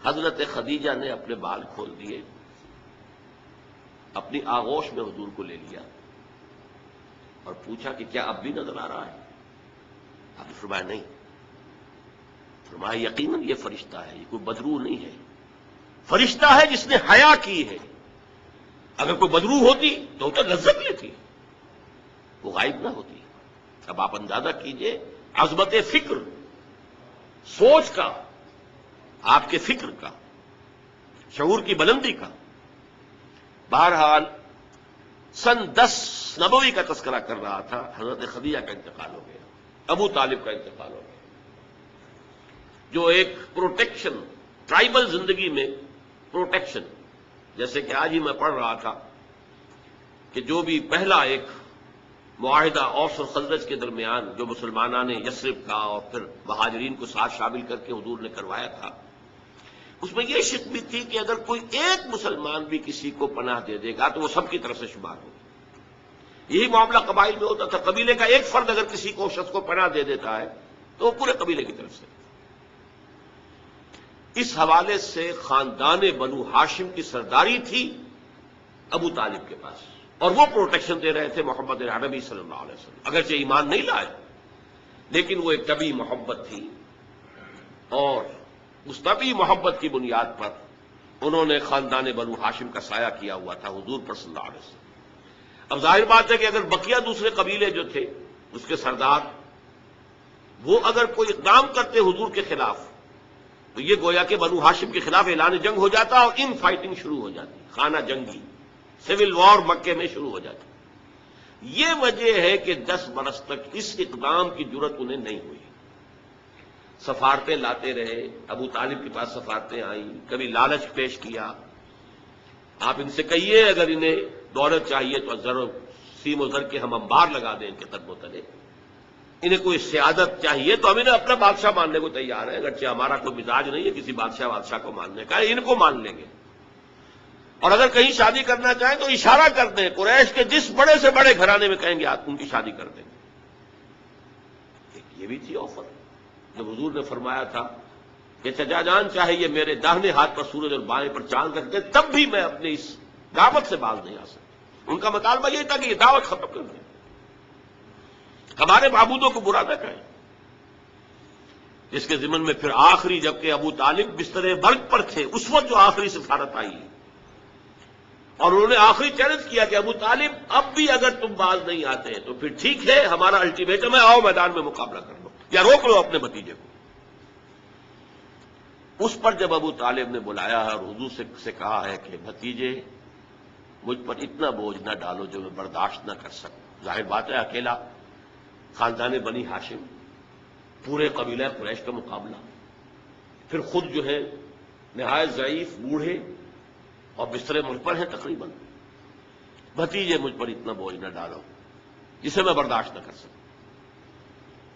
حضرت خدیجہ نے اپنے بال کھول دیے، اپنی آغوش میں حضور کو لے لیا اور پوچھا کہ کیا اب بھی نظر آ رہا ہے؟ آپ نے فرمایا نہیں. فرمایا یقیناً یہ فرشتہ ہے، یہ کوئی بدرو نہیں ہے، فرشتہ ہے جس نے حیا کی ہے. اگر کوئی بدرو ہوتی تو لذت لیتی، وہ غائب نہ ہوتی. اب آپ اندازہ کیجئے عظمت فکر، سوچ کا، آپ کے فکر کا، شعور کی بلندی کا. بہرحال سن 10 نبوی کا تذکرہ کر رہا تھا، حضرت خدیجہ کا انتقال ہو گیا، ابو طالب کا انتقال ہو گیا. جو ایک پروٹیکشن، ٹرائبل زندگی میں پروٹیکشن، جیسے کہ آج ہی میں پڑھ رہا تھا کہ جو بھی پہلا ایک معاہدہ اوس اور خزرج کے درمیان جو مسلمانوں نے یثرب کا اور پھر مہاجرین کو ساتھ شامل کر کے حضور نے کروایا تھا، اس میں یہ شک بھی تھی کہ اگر کوئی ایک مسلمان بھی کسی کو پناہ دے دے گا تو وہ سب کی طرف سے شمار ہوگا. یہی معاملہ قبائل میں ہوتا تھا، قبیلے کا ایک فرد اگر کسی کو شخص کو پناہ دے دیتا ہے تو وہ پورے قبیلے کی طرف سے. اس حوالے سے خاندان بنو ہاشم کی سرداری تھی ابو طالب کے پاس، اور وہ پروٹیکشن دے رہے تھے محمد عربی صلی اللہ علیہ وسلم. اگرچہ ایمان نہیں لائے لیکن وہ ایک طبی محبت تھی، اور اس طبی محبت کی بنیاد پر انہوں نے خاندان بنو ہاشم کا سایہ کیا ہوا تھا حضور پر صلی اللہ علیہ وسلم. اب ظاہر بات ہے کہ اگر بقیہ دوسرے قبیلے جو تھے اس کے سردار وہ اگر کوئی اقدام کرتے حضور کے خلاف تو یہ گویا کہ بنو ہاشم کے خلاف اعلان جنگ ہو جاتا اور ان فائٹنگ شروع ہو جاتی، خانہ جنگی، سول وار مکے میں شروع ہو جاتی. یہ وجہ ہے کہ 10 برس تک اس اقدام کی جرت انہیں نہیں ہوئی. سفارتیں لاتے رہے، ابو طالب کے پاس سفارتیں آئیں، کبھی لالچ پیش کیا، آپ ان سے کہیے اگر انہیں دولت چاہیے تو ضرور سیم و زر کے ہم انبار لگا دیں ان کے قدموں تلے، انہیں کوئی سیادت چاہیے تو ہم انہیں اپنا بادشاہ ماننے کو تیار ہیں، اگرچہ ہمارا کوئی مزاج نہیں ہے کسی بادشاہ کو ماننے کا، ان کو مان لیں گے. اور اگر کہیں شادی کرنا چاہیں تو اشارہ کر دیں، قریش کے جس بڑے سے بڑے گھرانے میں کہیں گے آپ ان کی شادی کر دیں گے. یہ بھی تھی آفر جب حضور نے فرمایا تھا کہ چچا جان چاہے یہ میرے داہنے ہاتھ پر سورج اور بائیں پر چاند رکھ دیں تب بھی میں اپنے اس دعوت سے باز نہیں آ سکتا. ان کا مطالبہ یہ تھا کہ یہ دعوت ختم کر دیں، ہمارے معبودوں کو برا نہ کہیں. جس کے ضمن میں پھر آخری جبکہ ابو طالب بستر برگ پر تھے اس وقت جو آخری سفارت آئی اور انہوں نے آخری چیلنج کیا کہ ابو طالب اب بھی اگر تم باز نہیں آتے تو پھر ٹھیک ہے، ہمارا الٹیمیٹم ہے، آؤ میدان میں مقابلہ کر لو یا روک لو اپنے بھتیجے کو. اس پر جب ابو طالب نے بلایا اور حضور سے کہا ہے کہ بھتیجے مجھ پر اتنا بوجھ نہ ڈالو جو میں برداشت نہ کر سکوں. ظاہر بات ہے اکیلا خاندان بنی ہاشم، پورے قبیلہ قریش کا مقابلہ، پھر خود جو ہے نہایت ضعیف، بوڑھے اور بستر ملک پر ہیں تقریباً. بھتیجے مجھ پر اتنا بوجھ نہ ڈالو جسے میں برداشت نہ کر سکوں.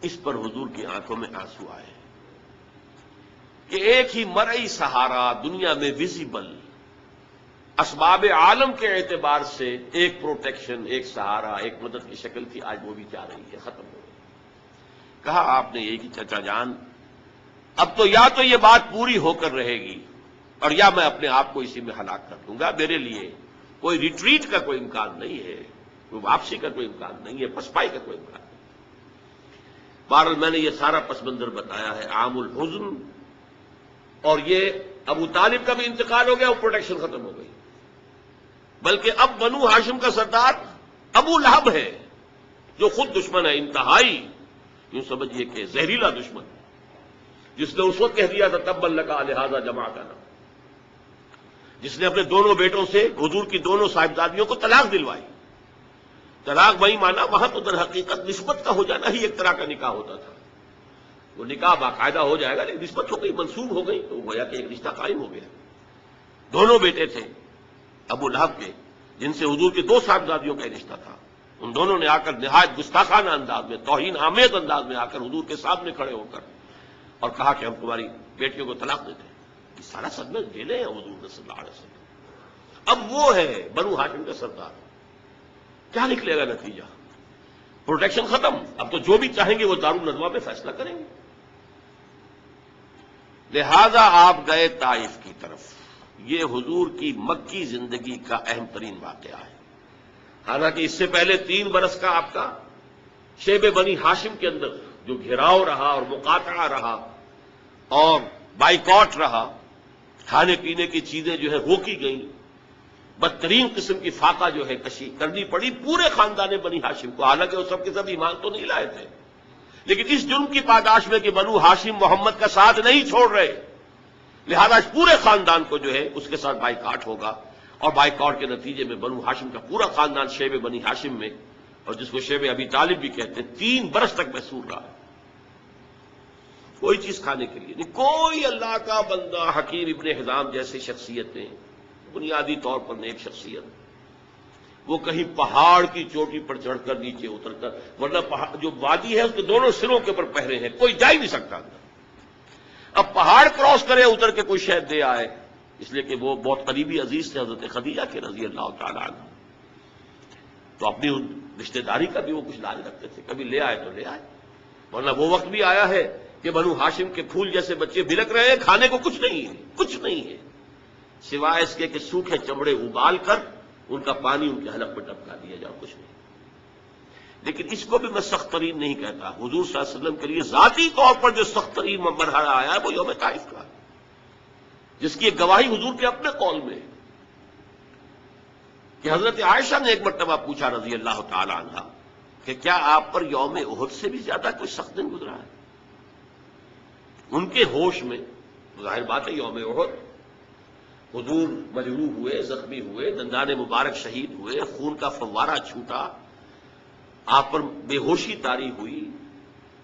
اس پر حضور کی آنکھوں میں آنسو آئے کہ ایک ہی مرئی سہارا دنیا میں ویزیبل اسباب عالم کے اعتبار سے ایک پروٹیکشن، ایک سہارا، ایک مدد کی شکل تھی، آج وہ بھی جا رہی ہے، ختم ہو گئی. کہا آپ نے یہ کہ چچا جان اب تو یا تو یہ بات پوری ہو کر رہے گی اور یا میں اپنے آپ کو اسی میں ہلاک کر دوں گا. میرے لیے کوئی ریٹریٹ کا کوئی امکان نہیں ہے، کوئی واپسی کا کوئی امکان نہیں ہے، پسپائی کا کوئی امکان نہیں. بہرحال میں نے یہ سارا پس منظر بتایا ہے عام الحزن، اور یہ ابو طالب کا بھی انتقال ہو گیا، وہ پروٹیکشن ختم ہو گئی. بلکہ اب بنو ہاشم کا سردار ابو لہب ہے جو خود دشمن ہے انتہائی، یوں سمجھیے کہ زہریلا دشمن، جس نے اس وقت کہہ دیا تھا تب لکا لہذا جماعتنا، جس نے اپنے دونوں بیٹوں سے حضور کی دونوں صاحبزادیوں کو طلاق دلوائی. طلاق وہی مانا وہاں تو در حقیقت نسبت کا ہو جانا ہی ایک طرح کا نکاح ہوتا تھا. وہ نکاح باقاعدہ ہو جائے گا لیکن نسبت ہو گئی، منسوب ہو گئی تو گویا کہ ایک رشتہ قائم ہو گیا. دونوں بیٹے تھے ابو لہب کے جن سے حضور کے 2 صاحبزادیوں کا رشتہ تھا. ان دونوں نے آ کر نہایت گستاخانہ انداز میں، توہین آمیز انداز میں آ کر حضور کے سامنے کھڑے ہو کر اور کہا کہ ہم تمہاری بیٹیوں کو طلاق دیتے ہیں. یہ سارا صدمہ جھیلے ہیں حضور صلی اللہ علیہ وسلم. اب وہ ہے بنو ہاشم کا سردار، کیا نکلے گا نتیجہ؟ پروٹیکشن ختم. اب تو جو بھی چاہیں گے وہ دارالندوہ میں فیصلہ کریں گے. لہذا آپ گئے طائف کی طرف. یہ حضور کی مکی زندگی کا اہم ترین واقعہ ہے. حالانکہ اس سے پہلے 3 برس کا آپ کا شیب بنی ہاشم کے اندر جو گھیراؤ رہا اور مقاطعہ رہا اور بائیکاٹ رہا، کھانے پینے کی چیزیں جو ہے روکی گئیں، بدترین قسم کی فاقہ جو ہے کشی کرنی پڑی پورے خاندان بنی ہاشم کو. حالانکہ وہ سب کے سب ایمان تو نہیں لائے تھے، لیکن اس جرم کی پاداش میں کہ بنو ہاشم محمد کا ساتھ نہیں چھوڑ رہے، لہذا اس پورے خاندان کو جو ہے اس کے ساتھ بائیکاٹ ہوگا. اور بائیکاٹ کے نتیجے میں بنو ہاشم کا پورا خاندان شیب بنی ہاشم میں، اور جس کو شیب ابی طالب بھی کہتے ہیں، 3 برس تک محصور رہا. کوئی چیز کھانے کے لیے نہیں. کوئی اللہ کا بندہ حکیم ابن حزام جیسی شخصیتیں، بنیادی طور پر نیک شخصیت، وہ کہیں پہاڑ کی چوٹی پر چڑھ کر نیچے اتر کر، ورنہ جو وادی ہے اس کے دونوں سروں کے اوپر پہرے ہیں، کوئی جا ہی نہیں سکتا اندر. اب پہاڑ کراس کرے اتر کے کوئی شہد دے آئے، اس لیے کہ وہ بہت قریبی عزیز تھے حضرت خدیجہ کے رضی اللہ تعالی عنہ، تو اپنی رشتہ داری کا بھی وہ کچھ لاج رکھتے تھے. کبھی لے آئے تو لے آئے، ورنہ وہ وقت بھی آیا ہے کہ بنو ہاشم کے پھول جیسے بچے بلک رہے ہیں، کھانے کو کچھ نہیں ہے، کچھ نہیں ہے سوائے اس کے کہ سوکھے چمڑے ابال کر ان کا پانی ان کے حلق پر ٹپکا دیا جاؤ، کچھ نہیں. لیکن اس کو بھی میں سخت ترین نہیں کہتا. حضور صلی اللہ علیہ وسلم کے لیے ذاتی طور پر جو سخت ترین مرحلہ آیا ہے وہ یوم طائف کا، جس کی ایک گواہی حضور کے اپنے قول میں ہے کہ حضرت عائشہ نے ایک مرتبہ پوچھا رضی اللہ تعالی عنہ کہ کیا آپ پر یوم احد سے بھی زیادہ کوئی سخت دن گزرا ہے؟ ان کے ہوش میں ظاہر بات ہے یوم احد حضور مجروح ہوئے، زخمی ہوئے، دندان مبارک شہید ہوئے، خون کا فوارہ چھوٹا، آپ پر بے ہوشی طاری ہوئی،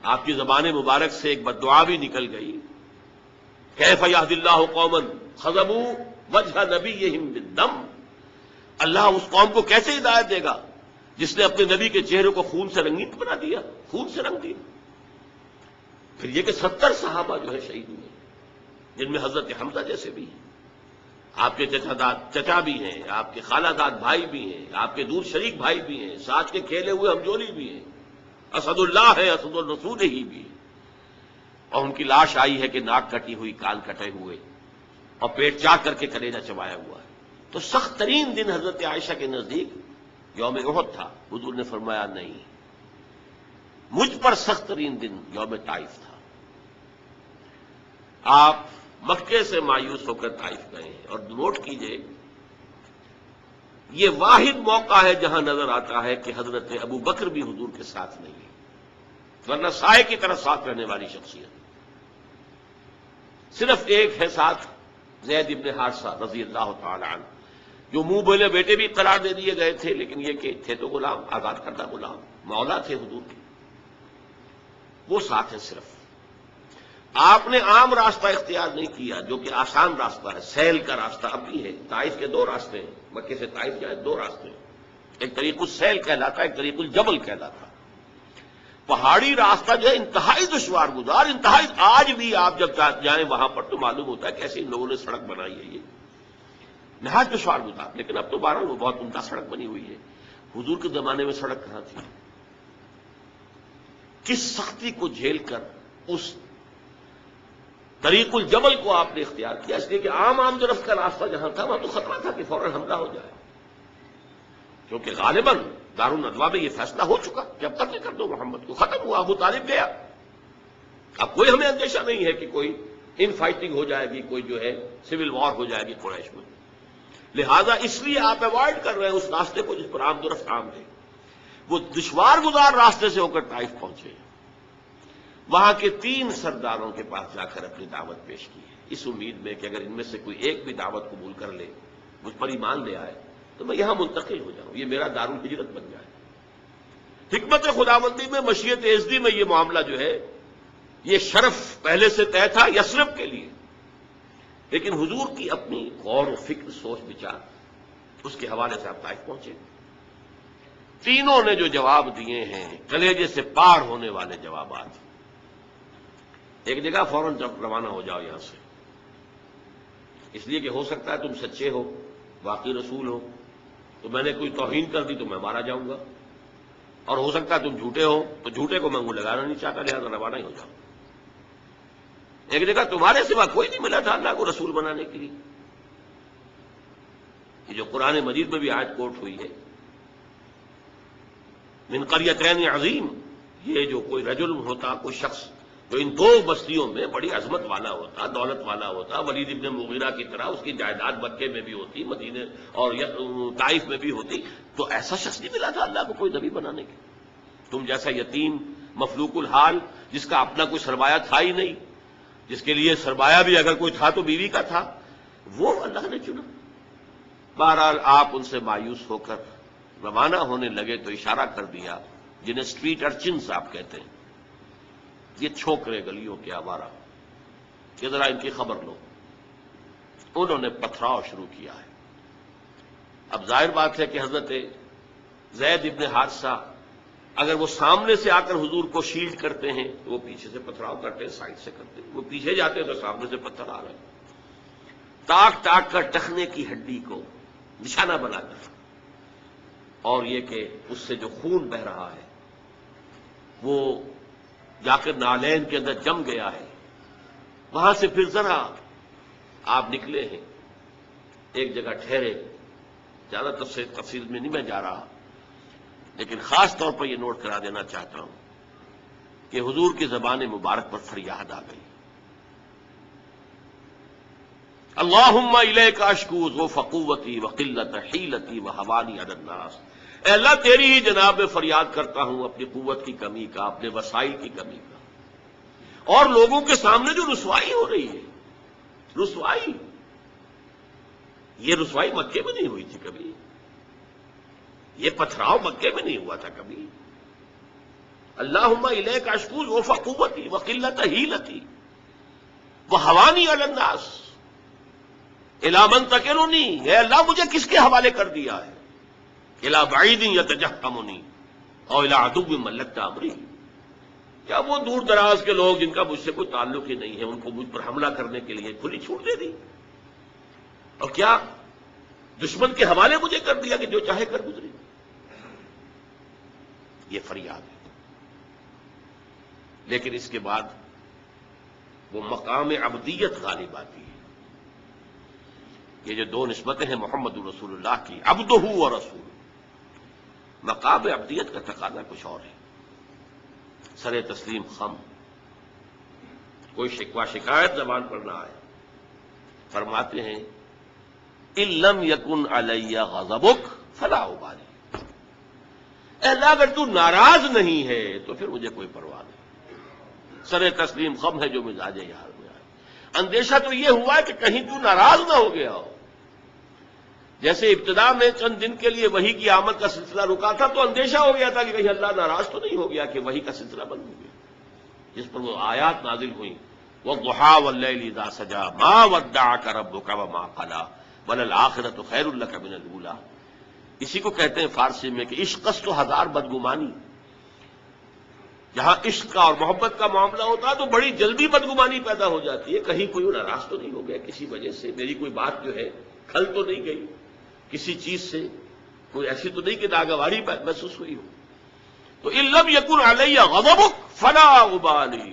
آپ کی زبان مبارک سے ایک بددعا بھی نکل گئی. کیف یہدی اللہ قوما خضبوا وجہ نبیہم بالدم، اللہ اس قوم کو کیسے ہدایت دے گا جس نے اپنے نبی کے چہرے کو خون سے رنگین بنا دیا، خون سے رنگ دیا. پھر یہ کہ 70 صحابہ جو ہے شہید ہوئے، جن میں حضرت حمزہ جیسے بھی ہیں، آپ کے چچا بھی ہیں، آپ کے خالہ داد بھائی بھی ہیں، آپ کے دور شریک بھائی بھی ہیں، ساتھ کے کھیلے ہوئے ہمجولی بھی ہیں، اسد اللہ ہے، اسد الرسول ہی بھی ہے. اور ان کی لاش آئی ہے کہ ناک کٹی ہوئی، کان کٹے ہوئے، اور پیٹ چاک کر کے کلیجہ چبایا ہوا ہے. تو سخت ترین دن حضرت عائشہ کے نزدیک یوم احد تھا. حضور نے فرمایا نہیں، مجھ پر سخت ترین دن یوم طائف تھا. آپ مکے سے مایوس ہو کر طائف گئے ہیں، اور نوٹ کیجئے یہ واحد موقع ہے جہاں نظر آتا ہے کہ حضرت ابو بکر بھی حضور کے ساتھ نہیں ہے، ورنہ سائے کی طرح ساتھ رہنے والی شخصیت. صرف ایک ہے ساتھ، زید ابن حارثہ رضی اللہ تعالی عنہ، جو منہ بولے بیٹے بھی قرار دے دیے گئے تھے، لیکن یہ کہ تھے تو غلام، آزاد کردہ غلام، مولا تھے حضور کے، وہ ساتھ ہے. صرف آپ نے عام راستہ اختیار نہیں کیا جو کہ آسان راستہ ہے، سیل کا راستہ. اب بھی ہے، طائف کے 2 راستے ہیں، مکے سے طائف جائے 2 راستے ہیں، ایک طریق السیل کہلاتا ہے، ایک طریق الجبل کہلاتا ہے. پہاڑی راستہ جو ہے انتہائی دشوار گزار، انتہائی. آج بھی آپ جب جائیں وہاں پر تو معلوم ہوتا ہے کیسے ان لوگوں نے سڑک بنائی ہے، یہ نہایت دشوار گزار. لیکن اب تو بہرحال وہ بہت عمدہ سڑک بنی ہوئی ہے. حضور کے زمانے میں سڑک کہاں تھی؟ کس سختی کو جھیل کر اس طریق الجبل کو آپ نے اختیار کیا، اس لیے کہ عام جو رفت کا راستہ جہاں تھا وہاں تو خطرہ تھا کہ فوراً حملہ ہو جائے، کیونکہ غالباً دارالندوا میں یہ فیصلہ ہو چکا کہ اب قتل کر دو محمد کو، ختم ہوا، ابو طالب گیا. اب کوئی ہمیں اندیشہ نہیں ہے کہ کوئی ان فائٹنگ ہو جائے گی، کوئی جو ہے سول وار ہو جائے گی قریش میں. لہذا اس لیے آپ ایوائڈ کر رہے ہیں اس راستے کو جس پر آمد و رفت عام ہے. وہ دشوار گزار راستے سے ہو کر طائف پہنچے، وہاں کے 3 سرداروں کے پاس جا کر اپنی دعوت پیش کی ہے، اس امید میں کہ اگر ان میں سے کوئی ایک بھی دعوت قبول کر لے، مجھ پر ایمان لے آئے، تو میں یہاں منتقل ہو جاؤں، یہ میرا دارالہجرت بن جائے. حکمت خداوندی میں، مشیت ازدی میں یہ معاملہ جو ہے، یہ شرف پہلے سے طے تھا یثرب کے لیے، لیکن حضور کی اپنی غور و فکر، سوچ بچار، اس کے حوالے سے آپ طائف پہنچے. تینوں نے جو جواب دیے ہیں کلیجے سے پار ہونے والے جوابات. ایک جگہ فوراً روانہ ہو جاؤ یہاں سے، اس لیے کہ ہو سکتا ہے تم سچے ہو، واقعی رسول ہو، تو میں نے کوئی توہین کر دی تو میں مارا جاؤں گا، اور ہو سکتا ہے تم جھوٹے ہو تو جھوٹے کو میں لگانا نہیں چاہتا، لہٰذا روانہ ہی ہو جاؤ. ایک جگہ تمہارے سوا کوئی نہیں ملا تھا اللہ کو رسول بنانے کے لیے. یہ جو قرآن مجید میں بھی آیت کوٹ ہوئی ہے من قریتین عظیم، یہ جو کوئی رجل ہوتا، کوئی شخص جو ان دو بستیوں میں بڑی عظمت والا ہوتا، دولت والا ہوتا، ولید ابن مغیرہ کی طرح اس کی جائیداد مکے میں بھی ہوتی، مدینے اور طائف میں بھی ہوتی، تو ایسا شخص نہیں ملا تھا اللہ کو کوئی نبی بنانے کے. تم جیسا یتیم مفلوق الحال جس کا اپنا کوئی سرمایہ تھا ہی نہیں، جس کے لیے سرمایہ بھی اگر کوئی تھا تو بیوی کا تھا، وہ اللہ نے چنا. بہرحال آپ ان سے مایوس ہو کر روانہ ہونے لگے تو اشارہ کر دیا، جنہیں اسٹریٹ ارچنز آپ کہتے ہیں، یہ چھوکرے گلیوں کے آوارہ، کہ ذرا ان کی خبر لو. انہوں نے پتھراؤ شروع کیا ہے. اب ظاہر بات ہے کہ حضرت زید ابن حارثہ اگر وہ سامنے سے آ کر حضور کو شیلڈ کرتے ہیں تو وہ پیچھے سے پتھراؤ کرتے ہیں، سائڈ سے کرتے ہیں. وہ پیچھے جاتے ہیں تو سامنے سے پتھر آ رہے ہیں، ٹاک ٹاک کر ٹخنے کی ہڈی کو نشانہ بنا کر، اور یہ کہ اس سے جو خون بہ رہا ہے وہ جا کر نالین کے اندر جم گیا ہے. وہاں سے پھر ذرا آپ نکلے ہیں، ایک جگہ ٹھہرے. زیادہ تفصیل میں نہیں میں جا رہا، لیکن خاص طور پر یہ نوٹ کرا دینا چاہتا ہوں کہ حضور کی زبان مبارک پر فریاد آ گئی، اللہم الیک اشکو ضعف قوتی وقلت حیلتی وہوانی علی الناس. اے اللہ تیری ہی جناب میں فریاد کرتا ہوں اپنی قوت کی کمی کا، اپنے وسائل کی کمی کا، اور لوگوں کے سامنے جو رسوائی ہو رہی ہے. رسوائی، یہ رسوائی مکے میں نہیں ہوئی تھی کبھی، یہ پتھراؤ مکے میں نہیں ہوا تھا کبھی. اللہم الیک اشکو ضعف قوتی وقلت حیلتی وہوانی علی الناس الی من تکلنی. اے اللہ مجھے کس کے حوالے کر دیا ہے، الی بعید یتجہمنی اور الی عدو ملکت امری. کیا وہ دور دراز کے لوگ جن کا مجھ سے کوئی تعلق ہی نہیں ہے ان کو مجھ پر حملہ کرنے کے لیے کھلی چھوٹ دے دی، اور کیا دشمن کے حوالے مجھے کر دیا کہ جو چاہے کر گزری. یہ فریاد ہے. لیکن اس کے بعد وہ مقام عبدیت غالب آتی ہے. یہ جو دو نسبتیں ہیں محمد رسول اللہ کی، عبدہ و رسول، مقام عبدیت کا تقاضا کچھ اور ہے. سر تسلیم خم، کوئی شکوہ شکایت زبان پر نہ آئے. فرماتے ہیں ان لم یکن علی غضبک فلا ابالی. اے اللہ اگر تو ناراض نہیں ہے تو پھر مجھے کوئی پرواہ نہیں. سر تسلیم خم ہے جو مزاج یار میں آئے. اندیشہ تو یہ ہوا ہے کہ کہیں تو ناراض نہ ہو گیا ہو. جیسے ابتدا میں چند دن کے لیے وحی کی آمد کا سلسلہ رکا تھا تو اندیشہ ہو گیا تھا کہ کہیں اللہ ناراض تو نہیں ہو گیا کہ وحی کا سلسلہ بند ہو گیا، جس پر وہ آیات نازل ہوئیں وَالضُّحَىٰ وَاللَّيْلِ إِذَا سَجَىٰ مَا وَدَّعَكَ رَبُّكَ وَمَا قَلَىٰ وَلَلْآخِرَةُ خَيْرٌ لَكَ مِنَ الْأُولَىٰ. اسی کو کہتے ہیں فارسی میں کہ عشق است و ہزار بدگمانی. جہاں عشق کا اور محبت کا معاملہ ہوتا ہے تو بڑی جلدی بدگمانی پیدا ہو جاتی ہے، کہیں کوئی ناراض تو نہیں ہو گیا کسی وجہ سے، میری کوئی بات جو ہے کھل تو نہیں گئی کسی چیز سے، کوئی ایسی تو نہیں کہ ناگواری محسوس ہوئی ہو. تو ان لم یکن علی غضبک فلا ابالی.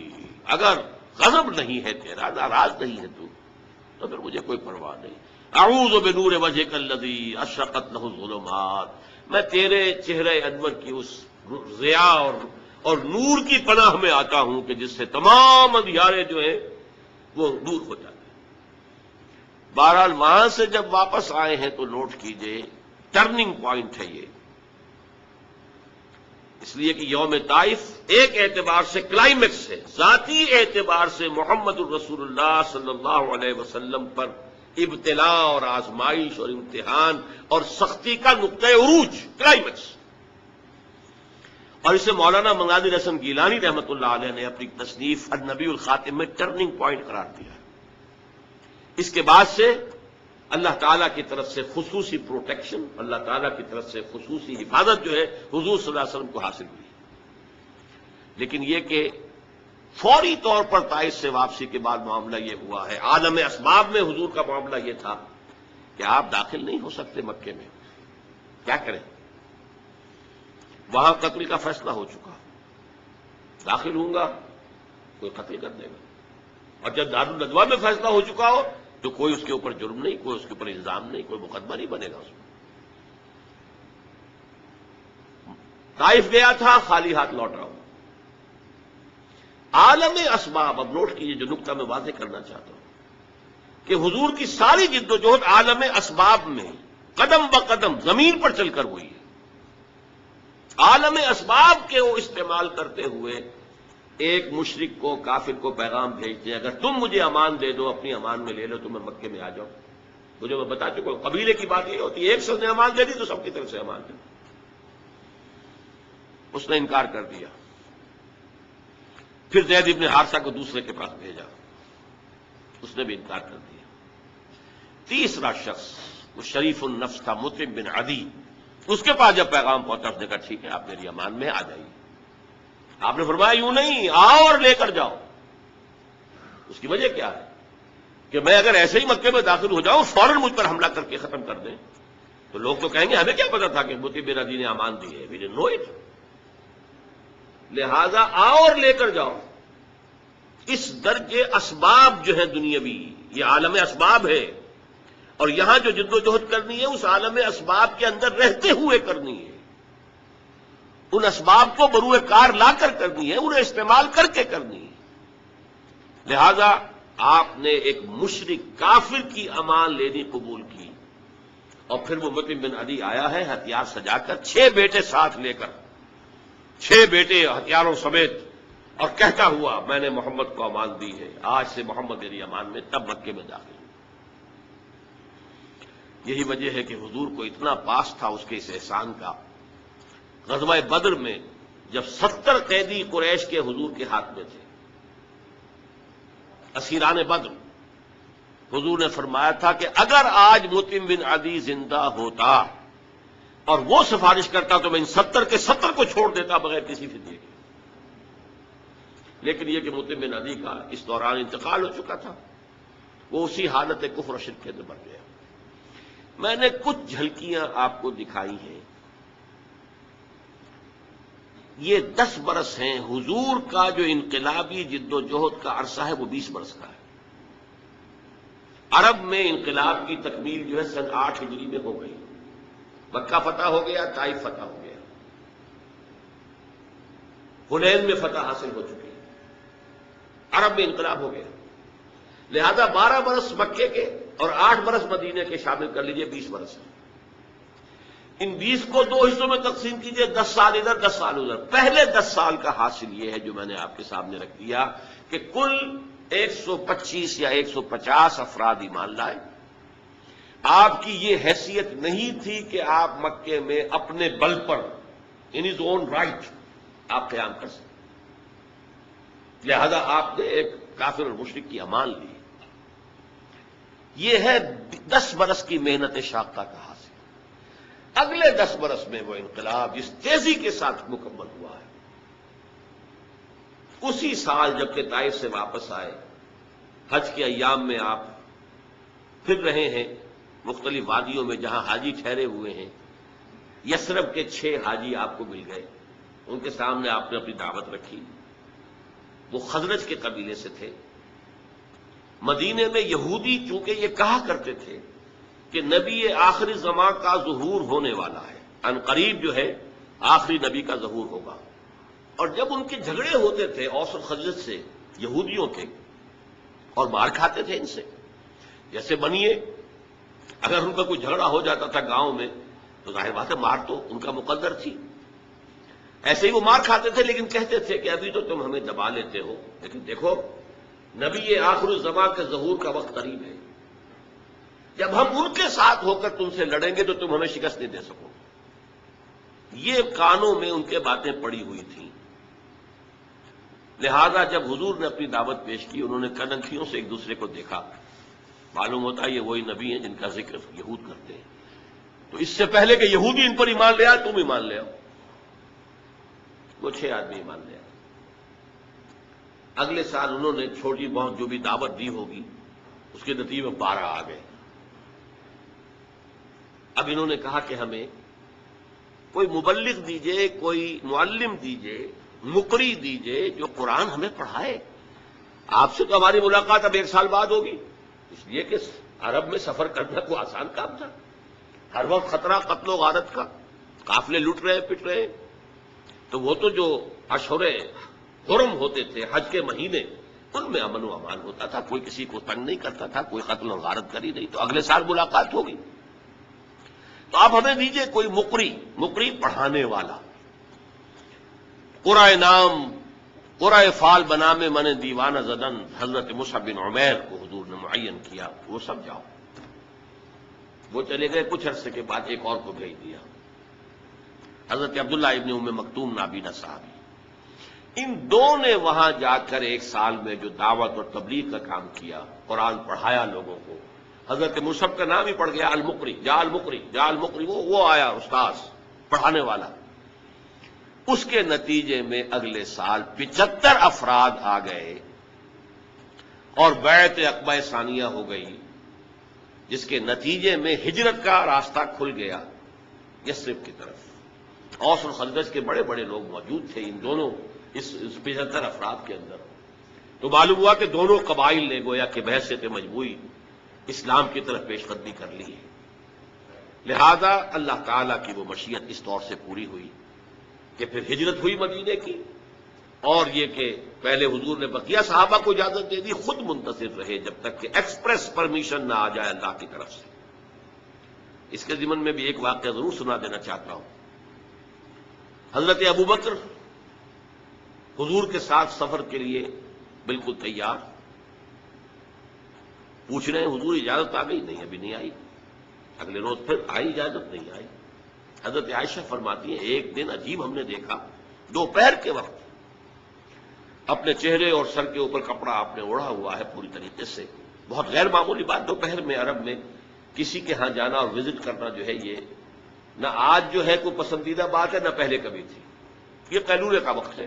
اگر غضب نہیں ہے تیرا، ناراض نہیں ہے تو پھر مجھے کوئی پرواہ نہیں. اعوذ بنور وجهک الذی اشرقت له الظلمات. میں تیرے چہرے انور کی اس ضیاء اور نور کی پناہ میں آتا ہوں کہ جس سے تمام اندھیارے جو ہیں وہ دور ہو جاتے ہیں. بہرحال وہاں سے جب واپس آئے ہیں تو نوٹ کیجئے ٹرننگ پوائنٹ ہے یہ، اس لیے کہ یوم طائف ایک اعتبار سے کلائمیکس ہے، ذاتی اعتبار سے محمد الرسول اللہ صلی اللہ علیہ وسلم پر ابتلا اور آزمائش اور امتحان اور سختی کا نقطۂ عروج، کلائمیکس. اور اسے مولانا مناظر حسن گیلانی رحمۃ اللہ علیہ نے اپنی تصنیف النبی الخاتم میں ٹرننگ پوائنٹ قرار دیا. اس کے بعد سے اللہ تعالیٰ کی طرف سے خصوصی پروٹیکشن، اللہ تعالیٰ کی طرف سے خصوصی حفاظت جو ہے حضور صلی اللہ علیہ وسلم کو حاصل ہوئی. لیکن یہ کہ فوری طور پر طائف سے واپسی کے بعد معاملہ یہ ہوا ہے، عالم اسباب میں حضور کا معاملہ یہ تھا کہ آپ داخل نہیں ہو سکتے مکے میں. کیا کریں؟ وہاں قتل کا فیصلہ ہو چکا، داخل ہوں گا کوئی قتل کر دے گا. اور جب دارالندوہ میں فیصلہ ہو چکا ہو تو کوئی اس کے اوپر جرم نہیں، کوئی اس کے اوپر الزام نہیں، کوئی مقدمہ نہیں بنے گا اس میں۔ طائف گیا تھا، خالی ہاتھ لوٹ رہا ہوں۔ عالم اسباب، اب نوٹ کیجیے جو نقطہ میں واضح کرنا چاہتا ہوں کہ حضور کی ساری جد و جہد عالم اسباب میں قدم بقدم زمین پر چل کر ہوئی ہے۔ عالم اسباب کے وہ استعمال کرتے ہوئے ایک مشرک کو، کافر کو پیغام بھیجتے ہیں، اگر تم مجھے امان دے دو، اپنی امان میں لے لو تو میں مکے میں آ جاؤں۔ مجھے میں بتا چکا ہوں، قبیلے کی بات یہ ہوتی ہے، ایک شخص نے امان دے دی تو سب کی طرف سے امان دے دی۔ اس نے انکار کر دیا۔ پھر زید ابن حارثہ کو دوسرے کے پاس بھیجا، اس نے بھی انکار کر دیا۔ تیسرا شخص وہ شریف النفس تھا، مطعم بن عدی، اس کے پاس جب پیغام پہنچا اس نے کہا ٹھیک ہے آپ میری امان میں آ جائیے۔ آپ نے فرمایا یوں نہیں، آؤ اور لے کر جاؤ۔ اس کی وجہ کیا ہے کہ میں اگر ایسے ہی مکے میں داخل ہو جاؤں، فوراً مجھ پر حملہ کر کے ختم کر دیں تو لوگ تو کہیں گے ہمیں کیا پتا تھا کہ مطعم بن عدی نے امان دی ہے، وی ڈڈنٹ نو اٹ۔ لہذا آؤ اور لے کر جاؤ۔ اس درجے اسباب جو ہے دنیاوی، یہ عالم اسباب ہے، اور یہاں جو جد و جہد کرنی ہے اس عالم اسباب کے اندر رہتے ہوئے کرنی ہے، ان اسباب کو بروئے کار لا کر کرنی ہے، انہیں استعمال کر کے کرنی ہے۔ لہذا آپ نے ایک مشرک کافر کی امان لینی قبول کی، اور پھر وہ مطعم بن عدی آیا ہے ہتھیار سجا کر، 6 بیٹے ساتھ لے کر، 6 بیٹے ہتھیاروں سمیت، اور کہتا ہوا میں نے محمد کو امان دی ہے، آج سے محمد میری امان میں، تب مکے میں داخل۔ یہی وجہ ہے کہ حضور کو اتنا پاس تھا اس کے اس احسان کا۔ غزوہ بدر میں جب 70 قیدی قریش کے حضور کے ہاتھ میں تھے، اسیران بدر، حضور نے فرمایا تھا کہ اگر آج مطعم بن عدی زندہ ہوتا اور وہ سفارش کرتا تو میں ان 70 کے 70 کو چھوڑ دیتا بغیر کسی فدیے کے۔ لیکن یہ کہ مطعم بن عدی کا اس دوران انتقال ہو چکا تھا، وہ اسی حالت کفر و شرک کے اندر بڑھ گیا۔ میں نے کچھ جھلکیاں آپ کو دکھائی ہیں۔ یہ 10 برس ہیں، حضور کا جو انقلابی جد و جہد کا عرصہ ہے وہ 20 برس کا ہے۔ عرب میں انقلاب کی تکمیل جو ہے سن 8 ہجری میں ہو گئی، مکہ فتح ہو گیا، طائف فتح ہو گیا، حنین میں فتح حاصل ہو چکی، عرب میں انقلاب ہو گیا۔ لہذا 12 برس مکے کے اور 8 برس مدینے کے شامل کر لیجئے، 20 برس ہیں۔ ان 20 کو 2 حصوں میں تقسیم کیجئے، 10 سال ادھر 10 سال ادھر۔ پہلے 10 سال کا حاصل یہ ہے جو میں نے آپ کے سامنے رکھ دیا کہ کل 125 یا 150 افراد ایمان لائے۔ آپ کی یہ حیثیت نہیں تھی کہ آپ مکے میں اپنے بل پر ان ہز اون رائٹ آپ قیام کر سکیں، لہذا آپ نے ایک کافر اور مشرک کی امان لی۔ یہ ہے 10 برس کی محنت شاقہ کا حاصل۔ اگلے 10 برس میں وہ انقلاب جس تیزی کے ساتھ مکمل ہوا ہے، اسی سال جبکہ طائف سے واپس آئے، حج کے ایام میں آپ پھر رہے ہیں مختلف وادیوں میں جہاں حاجی ٹھہرے ہوئے ہیں۔ یثرب کے 6 حاجی آپ کو مل گئے، ان کے سامنے آپ نے اپنی دعوت رکھی۔ وہ خزرج کے قبیلے سے تھے۔ مدینے میں یہودی چونکہ یہ کہا کرتے تھے کہ نبی آخری زمان کا ظہور ہونے والا ہے، ان قریب جو ہے آخری نبی کا ظہور ہوگا، اور جب ان کے جھگڑے ہوتے تھے اوس اور خزرج سے، یہودیوں کے، اور مار کھاتے تھے ان سے، جیسے بنیے اگر ان کا کوئی جھگڑا ہو جاتا تھا گاؤں میں تو ظاہر بات ہے مار تو ان کا مقدر تھی، ایسے ہی وہ مار کھاتے تھے، لیکن کہتے تھے کہ ابھی تو تم ہمیں دبا لیتے ہو، لیکن دیکھو نبی آخر الزمان کے ظہور کا وقت قریب ہے، جب ہم ان کے ساتھ ہو کر تم سے لڑیں گے تو تم ہمیں شکست نہیں دے سکو گے۔ یہ کانوں میں ان کے باتیں پڑی ہوئی تھیں۔ لہذا جب حضور نے اپنی دعوت پیش کی، انہوں نے کنکھیوں سے ایک دوسرے کو دیکھا، معلوم ہوتا ہے یہ وہی نبی ہیں جن کا ذکر یہود کرتے ہیں، تو اس سے پہلے کہ یہودی ان پر ایمان لے آئے تم ایمان لے آؤ۔ وہ 6 آدمی ایمان لے آئے۔ اگلے سال انہوں نے چھوٹی بہت جو بھی دعوت دی ہوگی اس کے نتیجے میں 12 آ گئے۔ اب انہوں نے کہا کہ ہمیں کوئی مبلغ دیجئے، کوئی معلم دیجئے، مقری دیجئے جو قرآن ہمیں پڑھائے۔ آپ سے تو ہماری ملاقات اب 1 سال بعد ہوگی، اس لیے کہ عرب میں سفر کرنا کوئی آسان کام تھا، ہر وقت خطرہ قتل و غارت کا، قافلے لٹ رہے پٹ رہے، تو وہ تو جو اشہر حرم ہوتے تھے، حج کے مہینے، ان میں امن و امان ہوتا تھا، کوئی کسی کو تنگ نہیں کرتا تھا، کوئی قتل و غارت کری نہیں، تو اگلے سال ملاقات ہوگی۔ تو آپ ہمیں دیجئے کوئی مقری پڑھانے والا، قرائے نام قرائے فال بنا میں من دیوانہ زدن حضرت مصعب بن عمیر کو حضور نے معین کیا، وہ سب جاؤ۔ وہ چلے گئے، کچھ عرصے کے بعد ایک اور کو بھیج دیا، حضرت عبداللہ ابن ام مکتوم نابینا صحابی۔ ان دو نے وہاں جا کر 1 سال میں جو دعوت اور تبلیغ کا کام کیا، قرآن پڑھایا لوگوں کو۔ حضرت مصعب کا نام ہی پڑ گیا المقری، جا المقری، وہ آیا استاذ پڑھانے والا۔ اس کے نتیجے میں اگلے سال 75 افراد آ گئے اور بیعت عقبہ ثانیہ ہو گئی، جس کے نتیجے میں ہجرت کا راستہ کھل گیا یثرب کی طرف۔ اوس اور خزرج کے بڑے بڑے لوگ موجود تھے ان دونوں اس 75 افراد کے اندر، تو معلوم ہوا کہ دونوں قبائل نے گویا کہ بحثیت مجموعی اسلام کی طرف پیش قدمی کر لی ہے۔ لہذا اللہ تعالیٰ کی وہ مشیت اس طور سے پوری ہوئی کہ پھر ہجرت ہوئی مدینے کی، اور یہ کہ پہلے حضور نے بقیہ صحابہ کو اجازت دے دی، خود منتظر رہے جب تک کہ ایکسپریس پرمیشن نہ آ جائے اللہ کی طرف سے۔ اس کے ضمن میں بھی ایک واقعہ ضرور سنا دینا چاہتا ہوں۔ حضرت ابوبکر حضور کے ساتھ سفر کے لیے بالکل تیار، پوچھ رہے ہیں حضور اجازت آ گئی؟ نہیں، ابھی نہیں آئی۔ اگلے روز پھر آئی اجازت؟ نہیں آئی۔ حضرت عائشہ فرماتی ہیں ایک دن عجیب ہم نے دیکھا، دوپہر کے وقت اپنے چہرے اور سر کے اوپر کپڑا آپ نے اوڑھا ہوا ہے پوری طریقے سے، بہت غیر معمولی بات، دوپہر میں عرب میں کسی کے ہاں جانا اور وزٹ کرنا جو ہے یہ نہ آج جو ہے کوئی پسندیدہ بات ہے، نہ پہلے کبھی تھی، یہ قیلولے کا وقت ہے۔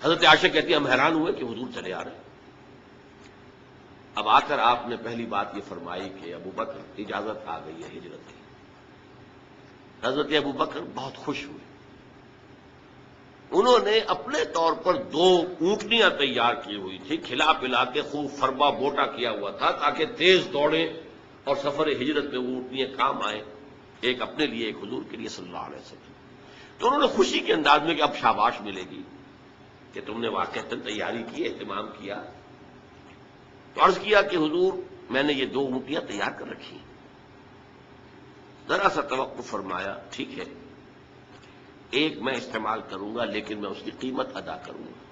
حضرت عائشہ کہتی ہیں ہم حیران ہوئے کہ حضور چلے آ رہے ہیں۔ اب آ کر آپ نے پہلی بات یہ فرمائی کہ ابوبکر اجازت آ گئی ہے ہجرت کی۔ حضرت ابوبکر بہت خوش ہوئے، انہوں نے اپنے طور پر 2 اونٹنیاں تیار کی ہوئی تھی، کھلا پلا کے خوب فربا بوٹا کیا ہوا تھا تاکہ تیز دوڑیں اور سفر ہجرت میں وہ اونٹنیاں کام آئیں، ایک اپنے لیے ایک حضور کے لیے صلی اللہ علیہ وسلم۔ تو انہوں نے خوشی کے انداز میں کہ اب شاباش ملے گی کہ تم نے واقعتاً تیاری کی، اہتمام کیا، تو عرض کیا کہ حضور میں نے یہ 2 اونٹیاں تیار کر رکھی، ذرا سا توقف فرمایا، ٹھیک ہے ایک میں استعمال کروں گا لیکن میں اس کی قیمت ادا کروں گا۔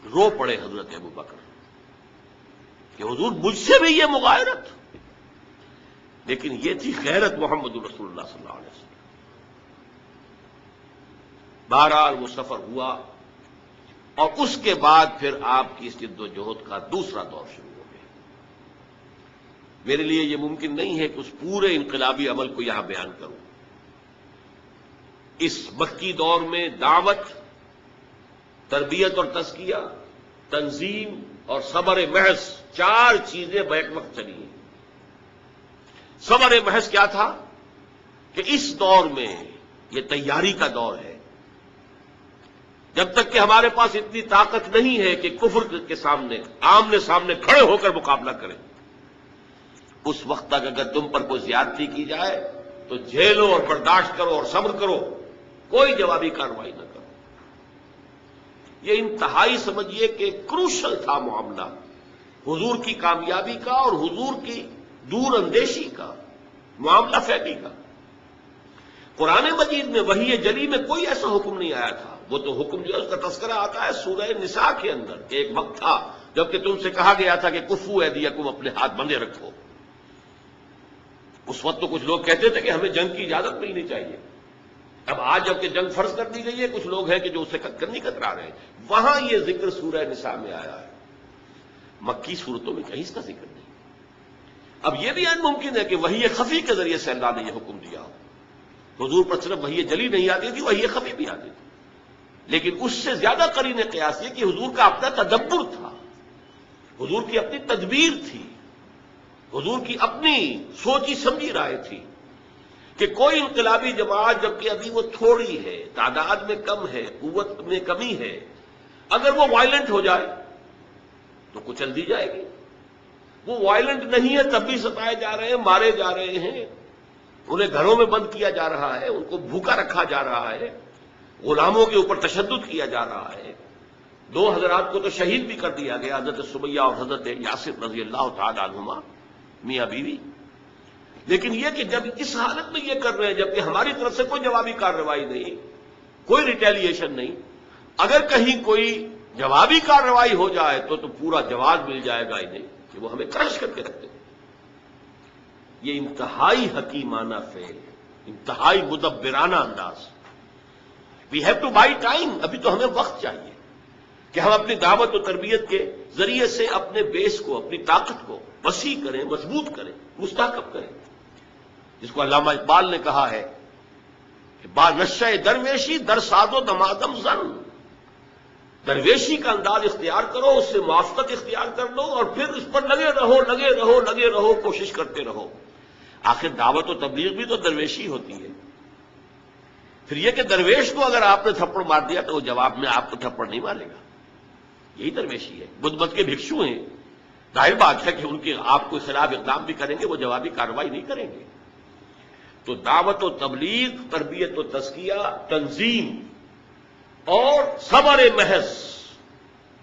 رو پڑے حضرت ابوبکر کہ حضور مجھ سے بھی یہ مغایرت، لیکن یہ تھی غیرت محمد رسول اللہ صلی اللہ علیہ وسلم۔ بہرحال وہ سفر ہوا، اور اس کے بعد پھر آپ کی اس جد و جہد کا دوسرا دور شروع ہو گیا۔ میرے لیے یہ ممکن نہیں ہے کہ اس پورے انقلابی عمل کو یہاں بیان کروں۔ اس مکی دور میں دعوت، تربیت اور تزکیہ، تنظیم اور صبر محض 4 چیزیں بیک وقت چلی ہیں۔ صبر محض کیا تھا کہ اس دور میں یہ تیاری کا دور ہے، جب تک کہ ہمارے پاس اتنی طاقت نہیں ہے کہ کفر کے سامنے آمنے سامنے کھڑے ہو کر مقابلہ کریں، اس وقت تک اگر تم پر کوئی زیادتی کی جائے تو جھیلو اور برداشت کرو اور صبر کرو، کوئی جوابی کارروائی نہ کرو۔ یہ انتہائی سمجھیے کہ کروشل تھا معاملہ حضور کی کامیابی کا اور حضور کی دور اندیشی کا، معاملہ فہمی کا۔ قرآن مجید میں وحی جلی میں کوئی ایسا حکم نہیں آیا تھا، وہ تو حکم جو ہے اس کا تذکرہ آتا ہے سورہ نساء کے اندر کہ ایک وقت تھا جبکہ تم سے کہا گیا تھا کہ کفو ایدیکم، اپنے ہاتھ بندھے رکھو۔ اس وقت تو کچھ لوگ کہتے تھے کہ ہمیں جنگ کی اجازت ملنی چاہیے، اب آج جبکہ جنگ فرض کر دی گئی ہے کچھ لوگ ہیں کہ جو اسے نہیں کترا رہے ہیں۔ وہاں یہ ذکر سورہ نساء میں آیا ہے، مکی صورتوں میں کہیں اس کا ذکر نہیں۔ اب یہ بھی ممکن ہے کہ وحی خفی کے ذریعے سے اللہ نے یہ حکم دیا ہو، حضور پر صرف وحی جلی نہیں آتی تھی، وحی خفی بھی آتی تھی، لیکن اس سے زیادہ قرین قیاس یہ کہ حضور کا اپنا تدبر تھا، حضور کی اپنی تدبیر تھی، حضور کی اپنی سوچی سمجھی رائے تھی کہ کوئی انقلابی جماعت جبکہ ابھی وہ تھوڑی ہے، تعداد میں کم ہے، قوت میں کمی ہے، اگر وہ وائلنٹ ہو جائے تو کچل دی جائے گی. وہ وائلنٹ نہیں ہے تب بھی ستائے جا رہے ہیں, مارے جا رہے ہیں, انہیں گھروں میں بند کیا جا رہا ہے, ان کو بھوکا رکھا جا رہا ہے, غلاموں کے اوپر تشدد کیا جا رہا ہے. 2 حضرات کو تو شہید بھی کر دیا گیا, حضرت سمیہ اور حضرت یاسر رضی اللہ تعالی عنہما, میاں بیوی. لیکن یہ کہ جب اس حالت میں یہ کر رہے ہیں جبکہ ہماری طرف سے کوئی جوابی کارروائی نہیں, کوئی ریٹیلیشن نہیں, اگر کہیں کوئی جوابی کارروائی ہو جائے تو پورا جواز مل جائے گا انہیں کہ وہ ہمیں کرش کر کے رکھتے ہیں. یہ انتہائی حکیمانہ فعل, انتہائی مدبرانہ انداز. We have to buy time, ابھی تو ہمیں وقت چاہیے کہ ہم اپنی دعوت و تربیت کے ذریعے سے اپنے بیس کو, اپنی طاقت کو وسیع کریں, مضبوط کریں, مستحکم کریں. جس کو علامہ اقبال نے کہا ہے کہ با نشہ درویشی در ساز و دمادم زن, درویشی کا انداز اختیار کرو, اس سے موافقت اختیار کر لو اور پھر اس پر لگے رہو لگے رہو لگے رہو, کوشش کرتے رہو. آخر دعوت و تبلیغ بھی تو درویشی ہوتی ہے. پھر یہ کہ درویش کو اگر آپ نے تھپڑ مار دیا تو وہ جواب میں آپ کو تھپڑ نہیں مارے گا, یہی درویشی ہے. بدھ مت کے بھکشو ہیں, ظاہر بات ہے کہ ان کے آپ کو خلاف اقدام بھی کریں گے, وہ جوابی کارروائی نہیں کریں گے. تو دعوت و تبلیغ, تربیت و تزکیہ, تنظیم اور صبر محض,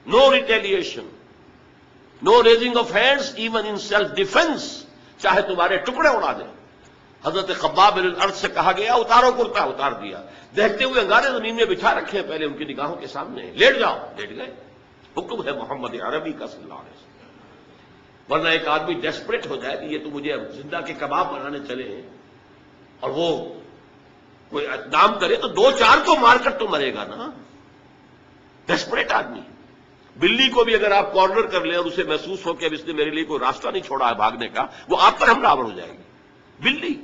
no retaliation, no raising of hands even in self defence, چاہے تمہارے ٹکڑے اڑا دیں. حضرت خباب بن الارض سے کہا گیا اتارو کرتا, اتار دیا. دیکھتے ہوئے انگارے زمین میں بچھا رکھے ہیں پہلے ان کی نگاہوں کے سامنے, لیٹ جاؤ, لیٹ گئے. حکم ہے محمد عربی کا صلی اللہ علیہ وسلم. ورنہ ایک آدمی ڈیسپریٹ ہو جائے کہ یہ تو مجھے زندہ کے کباب بنانے چلے ہیں, اور وہ کوئی اقدام کرے تو 2-4 کو مار کر تو مرے گا نا. ڈیسپریٹ آدمی. بلی کو بھی اگر آپ کارنر کر لیں اور اسے محسوس ہو کہ اب اس نے میرے لیے کوئی راستہ نہیں چھوڑا ہے بھاگنے کا, وہ آپ پر حملہ آور ہو جائے گی. بلی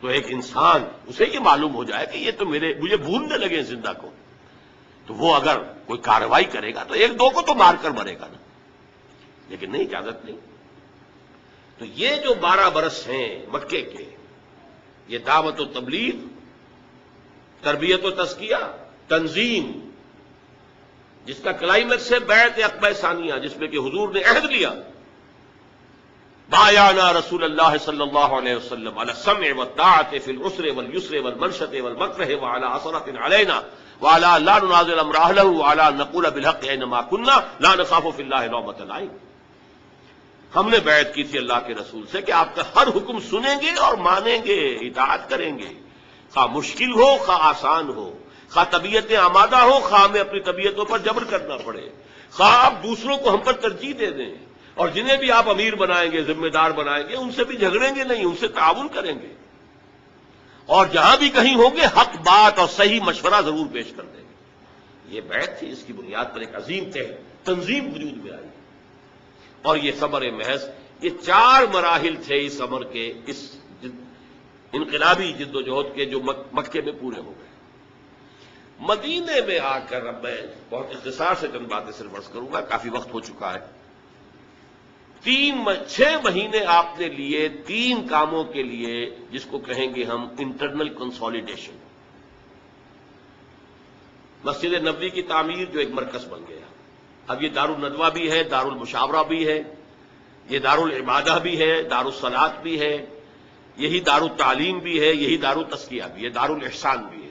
تو ایک انسان, اسے یہ معلوم ہو جائے کہ یہ تو مجھے بھوننے لگے زندہ کو, تو وہ اگر کوئی کارروائی کرے گا تو 1-2 کو تو مار کر مرے گا نا. لیکن نہیں, اجازت نہیں. تو یہ جو 12 برس ہیں مکے کے, یہ دعوت و تبلیغ, تربیت و تزکیہ, تنظیم, جس کا کلائمیکس ہے بیعت عقبہ ثانیہ, جس میں کہ حضور نے عہد لیا, بایعنا رسول اللہ صلی اللہ علیہ وسلم علی السمع والطاعۃ فی العسر والیسر والمنشط والمکرہ وعلی عثرۃ علینا وعلی لا ننازع الامر اہلہ وعلی ان نقول بالحق اینما کنا لا نخاف فی اللہ لومۃ لائم. ہم نے بیعت کی تھی اللہ کے رسول سے کہ آپ کا ہر حکم سنیں گے اور مانیں گے, اطاعت کریں گے, خواہ مشکل ہو خواہ آسان ہو, خواہ طبیعتیں آمادہ ہو خواہ ہمیں اپنی طبیعتوں پر جبر کرنا پڑے, خواہ آپ دوسروں کو ہم پر ترجیح دے دیں, اور جنہیں بھی آپ امیر بنائیں گے, ذمہ دار بنائیں گے, ان سے بھی جھگڑیں گے نہیں, ان سے تعاون کریں گے, اور جہاں بھی کہیں ہوں گے حق بات اور صحیح مشورہ ضرور پیش کر دیں گے. یہ بیعت تھی, اس کی بنیاد پر ایک عظیم تنظیم وجود میں آئی. اور یہ صبر محض, یہ 4 مراحل تھے اس عمر کے, اس انقلابی جد و جہد کے, جو مکے میں پورے ہو گئے. مدینے میں آ کر اب میں بہت اختصار سے چند باتیں صرف عرض کروں گا, کافی وقت ہو چکا ہے. 6 مہینے آپ نے لیے 3 کاموں کے لیے, جس کو کہیں گے ہم انٹرنل کنسالیڈیشن. مسجد نبوی کی تعمیر جو ایک مرکز بن گیا, اب یہ دار الندوہ بھی ہے, دار المشاورہ بھی ہے, یہ دار العبادہ بھی ہے, دار الصلاۃ بھی ہے, یہی دار التعلیم بھی ہے, یہی دار التزکیہ بھی ہے, دار الاحسان بھی ہے.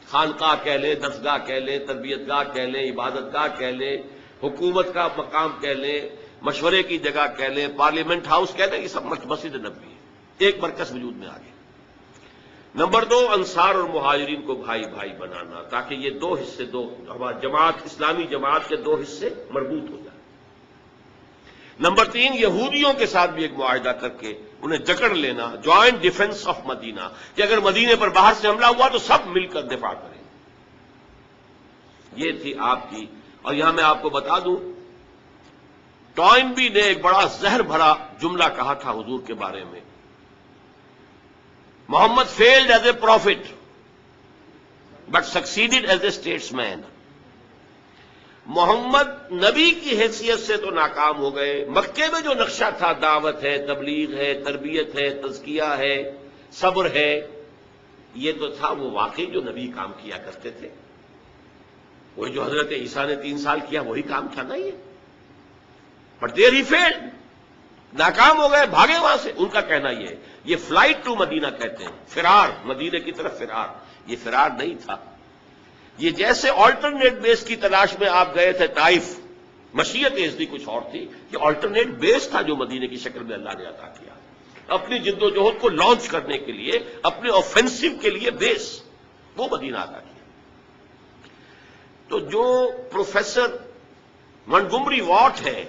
خانقاہ کہہ لیں, درسگاہ کہہ لیں, تربیت گاہ کہہ لیں, عبادت گاہ کہہ لیں, حکومت کا مقام کہہ لیں, مشورے کی جگہ کہہ لیں, پارلیمنٹ ہاؤس کہہ لیں, یہ سب مسجد نبوی ہے. ایک مرکز وجود میں آ گیا. نمبر 2, انصار اور مہاجرین کو بھائی بھائی بنانا, تاکہ یہ 2 حصے, ہماری جماعت, اسلامی جماعت کے 2 حصے مربوط ہو جائیں. نمبر 3, یہودیوں کے ساتھ بھی ایک معاہدہ کر کے انہیں جکڑ لینا, جوائنٹ ڈیفنس آف مدینہ, کہ اگر مدینے پر باہر سے حملہ ہوا تو سب مل کر دفاع کریں. یہ تھی آپ کی. اور یہاں میں آپ کو بتا دوں, ٹوائنبی نے ایک بڑا زہر بھرا جملہ کہا تھا حضور کے بارے میں, محمد failed as a prophet but succeeded as a statesman. محمد نبی کی حیثیت سے تو ناکام ہو گئے, مکے میں جو نقشہ تھا, دعوت ہے, تبلیغ ہے, تربیت ہے, تزکیہ ہے, صبر ہے, یہ تو تھا وہ واقعی جو نبی کام کیا کرتے تھے. وہی جو حضرت عیسیٰ نے 3 سال کیا وہی کام تھا نا یہ. بٹ دیر ہی فیلڈ، ناکام ہو گئے، بھاگے وہاں سے. ان کا کہنا یہ ہے، یہ فلائٹ ٹو مدینہ کہتے ہیں، فرار، مدینے کی طرف فرار. یہ فرار نہیں تھا. یہ جیسے آلٹرنیٹ بیس کی تلاش میں آپ گئے تھے طائف، مشیت ازدی کچھ اور تھی، یہ آلٹرنیٹ بیس تھا جو مدینے کی شکل میں اللہ نے عطا کیا اپنی جد و جہد کو لانچ کرنے کے لیے، اپنے آفینسو کے لیے بیس وہ مدینہ عطا کیا. تو جو پروفیسر منٹگمری واٹ ہے،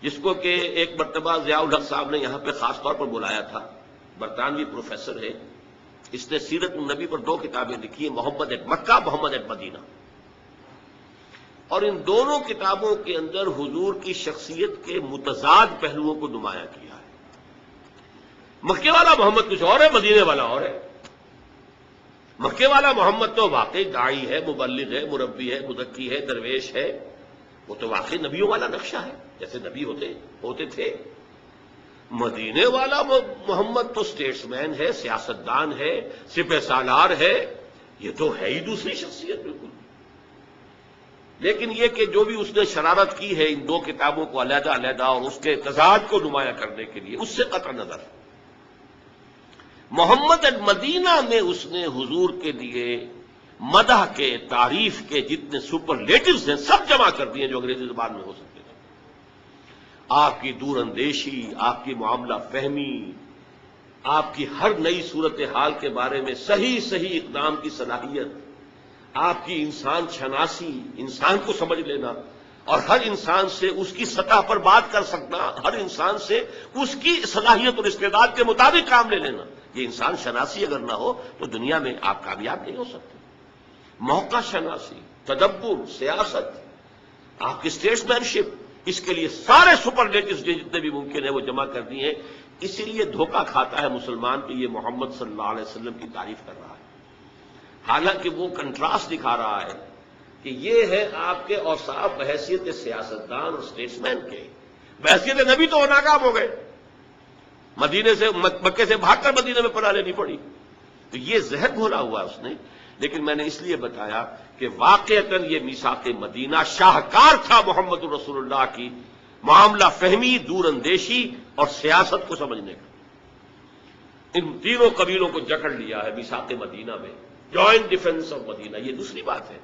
جس کو کہ ایک مرتبہ ضیاء الحق صاحب نے یہاں پہ خاص طور پر بلایا تھا، برطانوی پروفیسر ہے، اس نے سیرت النبی پر 2 کتابیں لکھی ہیں، محمد at Mecca, Muhammad at Medina. اور ان دونوں کتابوں کے اندر حضور کی شخصیت کے متضاد پہلوؤں کو نمایاں کیا ہے. مکے والا محمد کچھ اور ہے، مدینے والا اور ہے. مکے والا محمد تو واقعی داعی ہے، مبلغ ہے، مربی ہے، مزکی ہے، درویش ہے، وہ تو واقعی نبیوں والا نقشہ ہے جیسے نبی ہوتے تھے. مدینے والا محمد تو سٹیٹس مین ہے، سیاستدان ہے، سپہ سالار ہے، یہ تو ہے ہی دوسری شخصیت بالکل. لیکن یہ کہ جو بھی اس نے شرارت کی ہے ان 2 کتابوں کو علیحدہ علیحدہ اور اس کے تضاد کو نمایاں کرنے کے لیے، اس سے قطع نظر محمد المدینہ میں اس نے حضور کے لیے مدح کے، تعریف کے جتنے سپرلیٹوز ہیں سب جمع کر دیے جو انگریزی زبان میں ہو سکتے تھے. آپ کی دور اندیشی، آپ کی معاملہ فہمی، آپ کی ہر نئی صورتحال کے بارے میں صحیح اقدام کی صلاحیت، آپ کی انسان شناسی، انسان کو سمجھ لینا اور ہر انسان سے اس کی سطح پر بات کر سکنا، ہر انسان سے اس کی صلاحیت اور استعداد کے مطابق کام لے لینا. یہ انسان شناسی اگر نہ ہو تو دنیا میں آپ کامیاب نہیں ہو سکتے. موقع شناسی، تدبر، سیاست، آپ کی اسٹیٹس مین شپ، اس کے لیے سارے سپرلیٹوز جتنے بھی ممکن ہے وہ جمع کر دیے ہیں. اسی لیے دھوکہ کھاتا ہے مسلمان کہ یہ محمد صلی اللہ علیہ وسلم کی تعریف کر رہا ہے، حالانکہ وہ کنٹراسٹ دکھا رہا ہے کہ یہ ہے آپ کے اوصاف بحیثیت سیاستدان اور اسٹیٹس مین کے. بحیثیت نبی تو وہ ناکام ہو گئے، مدینے سے، مکے سے بھاگ کر مدینے میں پناہ لینی پڑی. تو یہ زہر گھولا ہوا اس نے. لیکن میں نے اس لیے بتایا کہ واقعتاً یہ میثاق مدینہ شاہکار تھا محمد الرسول اللہ کی معاملہ فہمی، دور اندیشی اور سیاست کو سمجھنے کا. ان 3 قبیلوں کو جکڑ لیا ہے میثاق مدینہ میں، جوائنٹ ڈیفنس آف مدینہ. یہ دوسری بات ہے.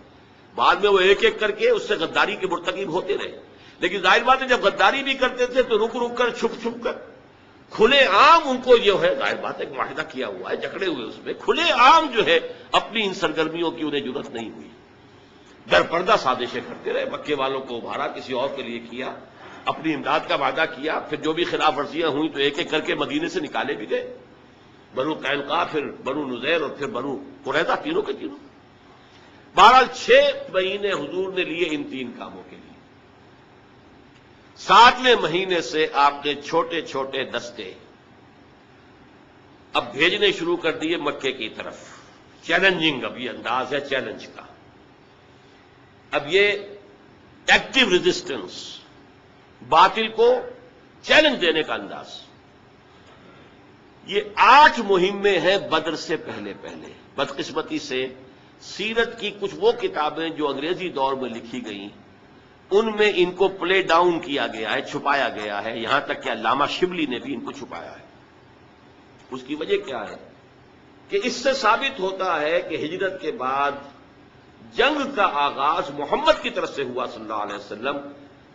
بعد میں وہ ایک کر کے اس سے غداری کے مرتکب ہوتے رہے، لیکن ظاہر بات ہے جب غداری بھی کرتے تھے تو رک کر، چھپ کر، کھلے عام ان کو یہ ہے، ظاہر بات ہے کہ معاہدہ کیا ہوا ہے، جکڑے ہوئے اس میں، کھلے عام جو ہے اپنی ان سرگرمیوں کی انہیں ضرورت نہیں ہوئی. در پردہ سازشیں کرتے رہے، مکے والوں کو ابھارا، کسی اور کے لیے کیا، اپنی امداد کا وعدہ کیا، پھر جو بھی خلاف ورزیاں ہوئیں تو ایک کر کے مدینے سے نکالے بھی گئے. بنو قینقاع، پھر بنو نذیر اور پھر بنو قریظہ، تینوں کے تینوں. بہرحال 6 مہینے حضور نے لیے ان 3 کاموں کے لیے. 7ویں مہینے سے آپ نے چھوٹے چھوٹے دستے اب بھیجنے شروع کر دیے مکے کی طرف. چیلنجنگ، اب یہ انداز ہے چیلنج کا. اب یہ ایکٹیو ریزسٹنس، باطل کو چیلنج دینے کا انداز. یہ 8 مہمیں ہیں بدر سے پہلے. بدقسمتی سے سیرت کی کچھ وہ کتابیں جو انگریزی دور میں لکھی گئیں ان میں ان کو پلے ڈاؤن کیا گیا ہے، چھپایا گیا ہے، یہاں تک کہ علامہ شبلی نے بھی ان کو چھپایا ہے. اس کی وجہ کیا ہے کہ اس سے ثابت ہوتا ہے کہ ہجرت کے بعد جنگ کا آغاز محمد کی طرف سے ہوا صلی اللہ علیہ وسلم،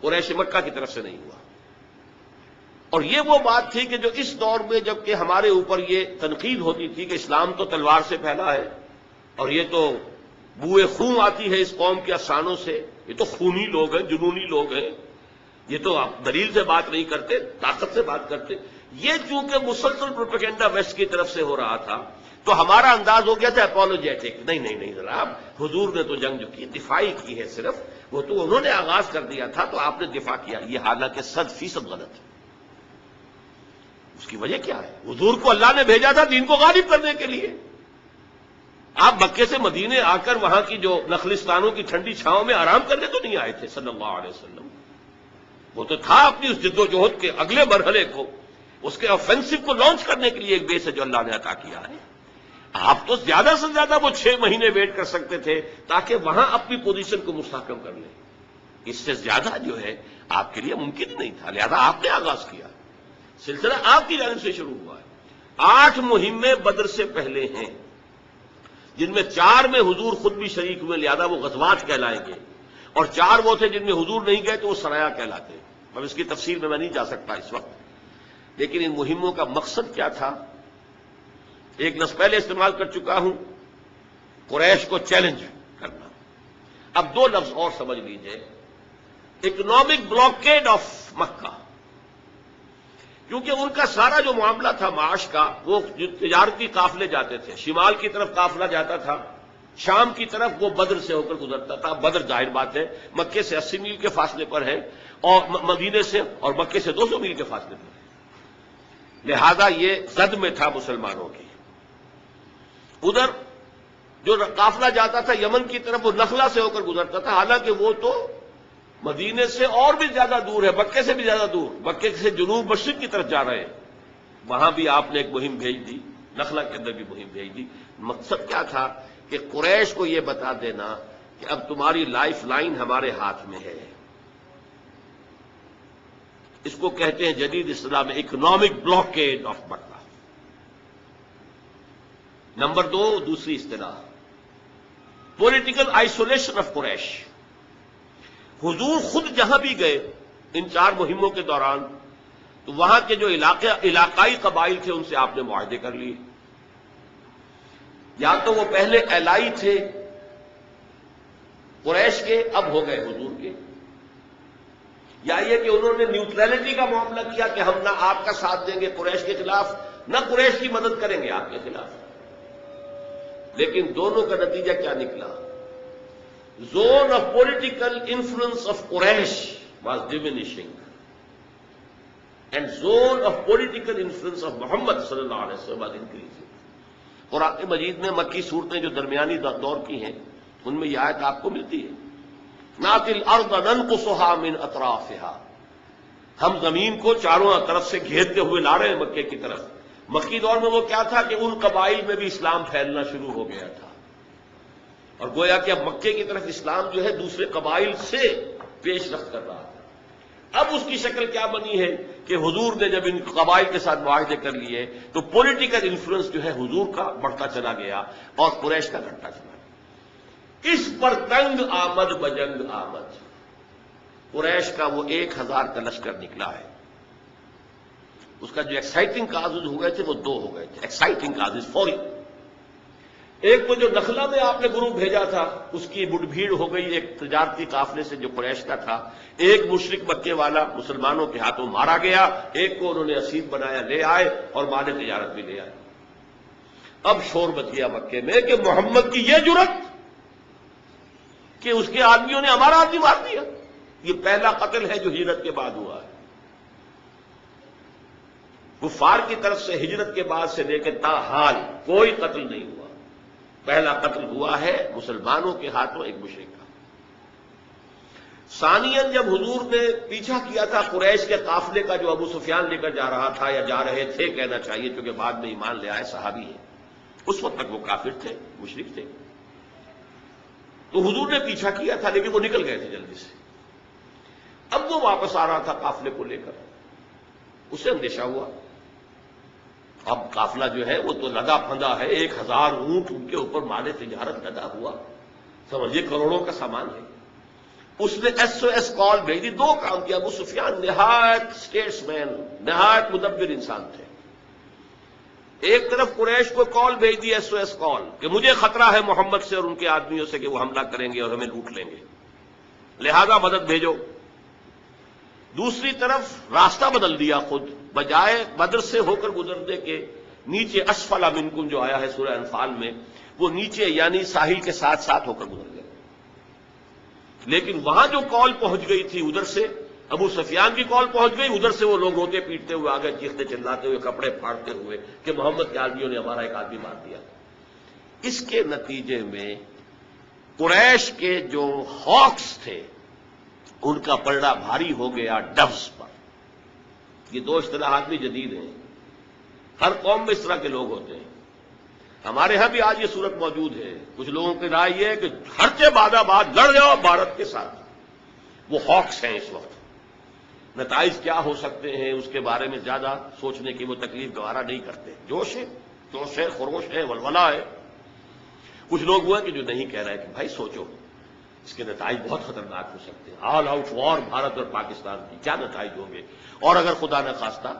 قریش مکہ کی طرف سے نہیں ہوا. اور یہ وہ بات تھی کہ جو اس دور میں جب کہ ہمارے اوپر یہ تنقید ہوتی تھی کہ اسلام تو تلوار سے پھیلا ہے اور یہ تو بوئے خون آتی ہے اس قوم کے افسانوں سے، یہ تو خونی لوگ ہیں، جنونی لوگ ہیں، یہ تو آپ دلیل سے بات نہیں کرتے، طاقت سے بات کرتے. یہ چونکہ مسلسل پروپیگنڈا ویسٹ کی طرف سے ہو رہا تھا تو ہمارا انداز ہو گیا تھا اپولوجیٹک. نہیں جناب، حضور نے تو جنگ جو کی دفاعی کی ہے صرف، وہ تو انہوں نے آغاز کر دیا تھا تو آپ نے دفاع کیا. یہ حالانکہ 100% غلط ہے. اس کی وجہ کیا ہے؟ حضور کو اللہ نے بھیجا تھا دین کو غالب کرنے کے لیے. آپ مکے سے مدینے آ کر وہاں کی جو نخلستانوں کی ٹھنڈی چھاؤں میں آرام کرنے تو نہیں آئے تھے صلی اللہ علیہ وسلم. وہ تو تھا اپنی اس جد و جہد کے اگلے مرحلے کو، اس کے آفینسو کو لانچ کرنے کے لیے ایک بیس ہے جو اللہ نے عطا کیا ہے. آپ تو زیادہ سے زیادہ وہ 6 مہینے ویٹ کر سکتے تھے تاکہ وہاں اپنی پوزیشن کو مستحکم کر لیں. اس سے زیادہ جو ہے آپ کے لیے ممکن نہیں تھا، لہذا آپ نے آغاز کیا. سلسلہ آپ کی جانب سے شروع ہوا ہے. 8 مہمیں بدر سے پہلے ہیں جن میں 4 میں حضور خود بھی شریک ہوئے، لہذا وہ غزوات کہلائیں گے، اور 4 وہ تھے جن میں حضور نہیں گئے تو وہ سرایا کہلاتے. اب اس کی تفصیل میں نہیں جا سکتا اس وقت، لیکن ان مہموں کا مقصد کیا تھا؟ ایک لفظ پہلے استعمال کر چکا ہوں، قریش کو چیلنج کرنا. اب 2 لفظ اور سمجھ لیجئے. اکنامک بلاکیڈ آف مکہ، کیونکہ ان کا سارا جو معاملہ تھا معاش کا، وہ جو تجارتی قافلے جاتے تھے، شمال کی طرف قافلہ جاتا تھا، شام کی طرف وہ بدر سے ہو کر گزرتا تھا. بدر ظاہر بات ہے مکے سے 80 میل کے فاصلے پر ہے، اور مدینے سے اور مکے سے 200 میل کے فاصلے پر ہے. لہذا یہ زد میں تھا مسلمانوں کی. ادھر جو قافلہ جاتا تھا یمن کی طرف، وہ نخلا سے ہو کر گزرتا تھا، حالانکہ وہ تو مدینے سے اور بھی زیادہ دور ہے، مکے سے بھی زیادہ دور، مکے سے جنوب مشرق کی طرف جا رہے ہیں. وہاں بھی آپ نے ایک مہم بھیج دی، نخلا کے اندر بھی مہم بھیج دی. مقصد کیا تھا کہ قریش کو یہ بتا دینا کہ اب تمہاری لائف لائن ہمارے ہاتھ میں ہے. اس کو کہتے ہیں جدید اصطلاح میں economic blockade of Mecca. Number 2 دوسری اصطلاح پولیٹیکل آئسولیشن آف قریش. حضور خود جہاں بھی گئے ان 4 مہموں کے دوران، تو وہاں کے جو علاقائی قبائل تھے ان سے آپ نے معاہدے کر لیے. یا تو وہ پہلے الائی تھے قریش کے، اب ہو گئے حضور کے، یا یہ کہ انہوں نے نیوٹرلٹی کا معاملہ کیا کہ ہم نہ آپ کا ساتھ دیں گے قریش کے خلاف، نہ قریش کی مدد کریں گے آپ کے خلاف. لیکن دونوں کا نتیجہ کیا نکلا؟ Zone of political influence of Quraysh was diminishing and zone of political influence of Muhammad صلی اللہ علیہ وسلم واز انکریزنگ. قرآن مجید میں مکی صورتیں جو درمیانی دور کی ہیں ان میں یہ آیت آپ کو ملتی ہے، نَأْتِ الْأَرْضَ نَنْقُصُهَا مِنْ أَطْرَافِهَا. ہم زمین کو چاروں طرف سے گھیرتے ہوئے لا رہے ہیں مکے کی طرف. مکی دور میں وہ کیا تھا کہ ان قبائل میں بھی اسلام پھیلنا شروع ہو گیا تھا، اور گویا کہ اب مکے کی طرف اسلام جو ہے دوسرے قبائل سے پیش رفت کر رہا تھا. اب اس کی شکل کیا بنی ہے کہ حضور نے جب ان قبائل کے ساتھ معاہدے کر لیے تو پولیٹیکل انفلوئنس جو ہے حضور کا بڑھتا چلا گیا اور قریش کا گھٹتا چلا گیا. اس پر تنگ آمد بجنگ آمد. قریش کا وہ 1000 کا لشکر نکلا ہے. اس کا جو ایکسائٹنگ کازز ہو گئے تھے وہ 2 ہو گئے تھے ایکسائٹنگ کازز فوری. ایک تو جو نخلا میں آپ نے گروپ بھیجا تھا اس کی مٹ بھیڑ ہو گئی ایک تجارتی قافلے سے جو قریش کا تھا. ایک مشرک مکے والا مسلمانوں کے ہاتھوں مارا گیا، ایک کو انہوں نے اسیر بنایا، لے آئے اور مال تجارت بھی لے آئے. اب شور مچ گیا مکے میں کہ محمد کی یہ جرت کہ اس کے آدمیوں نے ہمارا آدمی مار دیا. یہ پہلا قتل ہے جو ہجرت کے بعد ہوا ہے. کفار کی طرف سے ہجرت کے بعد سے لے کے تاحال کوئی قتل نہیں ہوا. پہلا قتل ہوا ہے مسلمانوں کے ہاتھوں ایک مشرک کا. ثانیاً جب حضور نے پیچھا کیا تھا قریش کے قافلے کا جو ابو سفیان لے کر جا رہا تھا، یا جا رہے تھے کہنا چاہیے کیونکہ بعد میں ایمان لے آئے، صحابی ہیں، اس وقت تک وہ کافر تھے، مشرک تھے، تو حضور نے پیچھا کیا تھا لیکن وہ نکل گئے تھے جلدی سے. اب وہ واپس آ رہا تھا قافلے کو لے کر. اسے اندیشہ ہوا اب قافلہ جو ہے وہ تو لدا پھندا ہے، 1000 اونٹ ان کے اوپر مال تجارت لدا ہوا، سمجھیے کروڑوں کا سامان ہے. اس نے SOS کال بھیج دی. 2 کام کیا. ابو سفیان نہایت اسٹیٹس مین، نہایت مدبر انسان تھے. ایک طرف قریش کو کال بھیج دی SOS کال کہ مجھے خطرہ ہے محمد سے اور ان کے آدمیوں سے کہ وہ حملہ کریں گے اور ہمیں لوٹ لیں گے، لہذا مدد بھیجو. دوسری طرف راستہ بدل دیا خود، بجائے بدر سے ہو کر گزرنے کے نیچے اسفل منکم جو آیا ہے سورہ انفال میں، وہ نیچے یعنی ساحل کے ساتھ ساتھ ہو کر گزر گئے. لیکن وہاں جو کال پہنچ گئی تھی ادھر سے ابو سفیان کی کال پہنچ گئی، ادھر سے وہ لوگ روتے پیٹتے ہوئے آگے، چیختے چلاتے ہوئے، کپڑے پھاڑتے ہوئے کہ محمد کے آدمیوں نے ہمارا ایک آدمی مار دیا. اس کے نتیجے میں قریش کے جو ہاکس تھے ان کا پلڑا بھاری ہو گیا ڈوز پر. یہ 2 اصطلاحات بھی جدید ہیں، ہر قوم میں اس طرح کے لوگ ہوتے ہیں. ہمارے ہاں بھی آج یہ صورت موجود ہے. کچھ لوگوں کی رائے یہ ہے کہ ہرچے بعد آباد لڑ جاؤ بھارت کے ساتھ. وہ ہاکس ہیں اس وقت. نتائج کیا ہو سکتے ہیں اس کے بارے میں زیادہ سوچنے کی وہ تکلیف گوارا نہیں کرتے. جوش ہے, خروش ہے, ولولہ ہے. کچھ لوگ وہ ہیں کہ جو نہیں کہہ رہے کہ بھائی سوچو, اس کے نتائج بہت خطرناک ہو سکتے ہیں. آل آؤٹ وار بھارت اور پاکستان کی کیا نتائج ہوں گے. اور اگر خدا نہ خواستہ,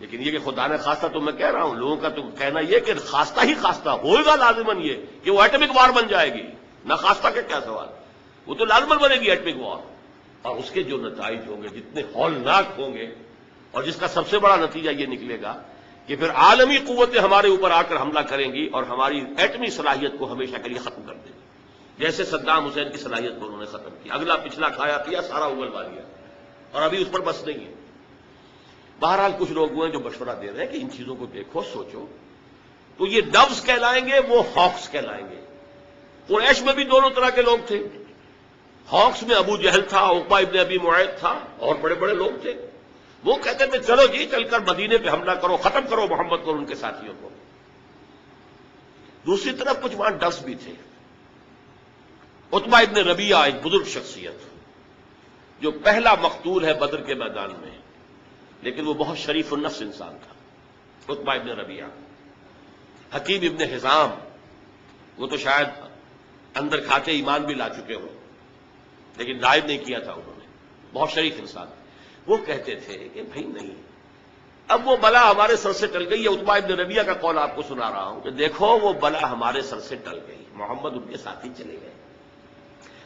لیکن یہ کہ خدا نہ خواستہ تو میں کہہ رہا ہوں, لوگوں کا تو کہنا یہ کہ خواستہ ہی خواستہ ہوئے گا لازماً یہ کہ وہ ایٹمک وار بن جائے گی. نہ خواستہ کا کیا سوال, وہ تو لازماً بنے گی ایٹمک وار. اور اس کے جو نتائج ہوں گے جتنے ہولناک ہوں گے, اور جس کا سب سے بڑا نتیجہ یہ نکلے گا کہ پھر عالمی قوتیں ہمارے اوپر آ کر حملہ کریں گی اور ہماری ایٹمی صلاحیت کو ہمیشہ کے لیے ختم کر دیں گی. جیسے صدام حسین کی صلاحیت کو انہوں نے ختم کیا, اگلا پچھلا کھایا پیا سارا اگلوا لیا, اور ابھی اس پر بس نہیں ہے. بہرحال کچھ لوگ ہوئے جو مشورہ دے رہے ہیں کہ ان چیزوں کو دیکھو, سوچو. تو یہ ڈوز کہلائیں گے, وہ ہاکس کہلائیں گے. قریش میں بھی دونوں طرح کے لوگ تھے. ہاکس میں ابو جہل تھا, عقبہ ابن ابی معیط تھا, اور بڑے بڑے لوگ تھے. وہ کہتے تھے چلو جی چل کر مدینے پہ حملہ کرو, ختم کرو محمد کو اور ان کے ساتھیوں کو. دوسری طرف کچھ وہاں ڈوز بھی تھے. عتبہ ابن ربیعہ ایک بزرگ شخصیت جو پہلا مقتول ہے بدر کے میدان میں, لیکن وہ بہت شریف النفس انسان تھا. عتبہ ابن ربیعہ. حکیم ابن حزام, وہ تو شاید اندر کھاتے ایمان بھی لا چکے ہوں, لیکن ظاہر نہیں کیا تھا انہوں نے. بہت شریف انسان. وہ کہتے تھے کہ بھائی نہیں, اب وہ بلا ہمارے سر سے ٹل گئی. عتبہ ابن ربیعہ کا قول آپ کو سنا رہا ہوں کہ دیکھو وہ بلا ہمارے سر سے ٹل گئی, محمد ان کے ساتھی چلے گئے.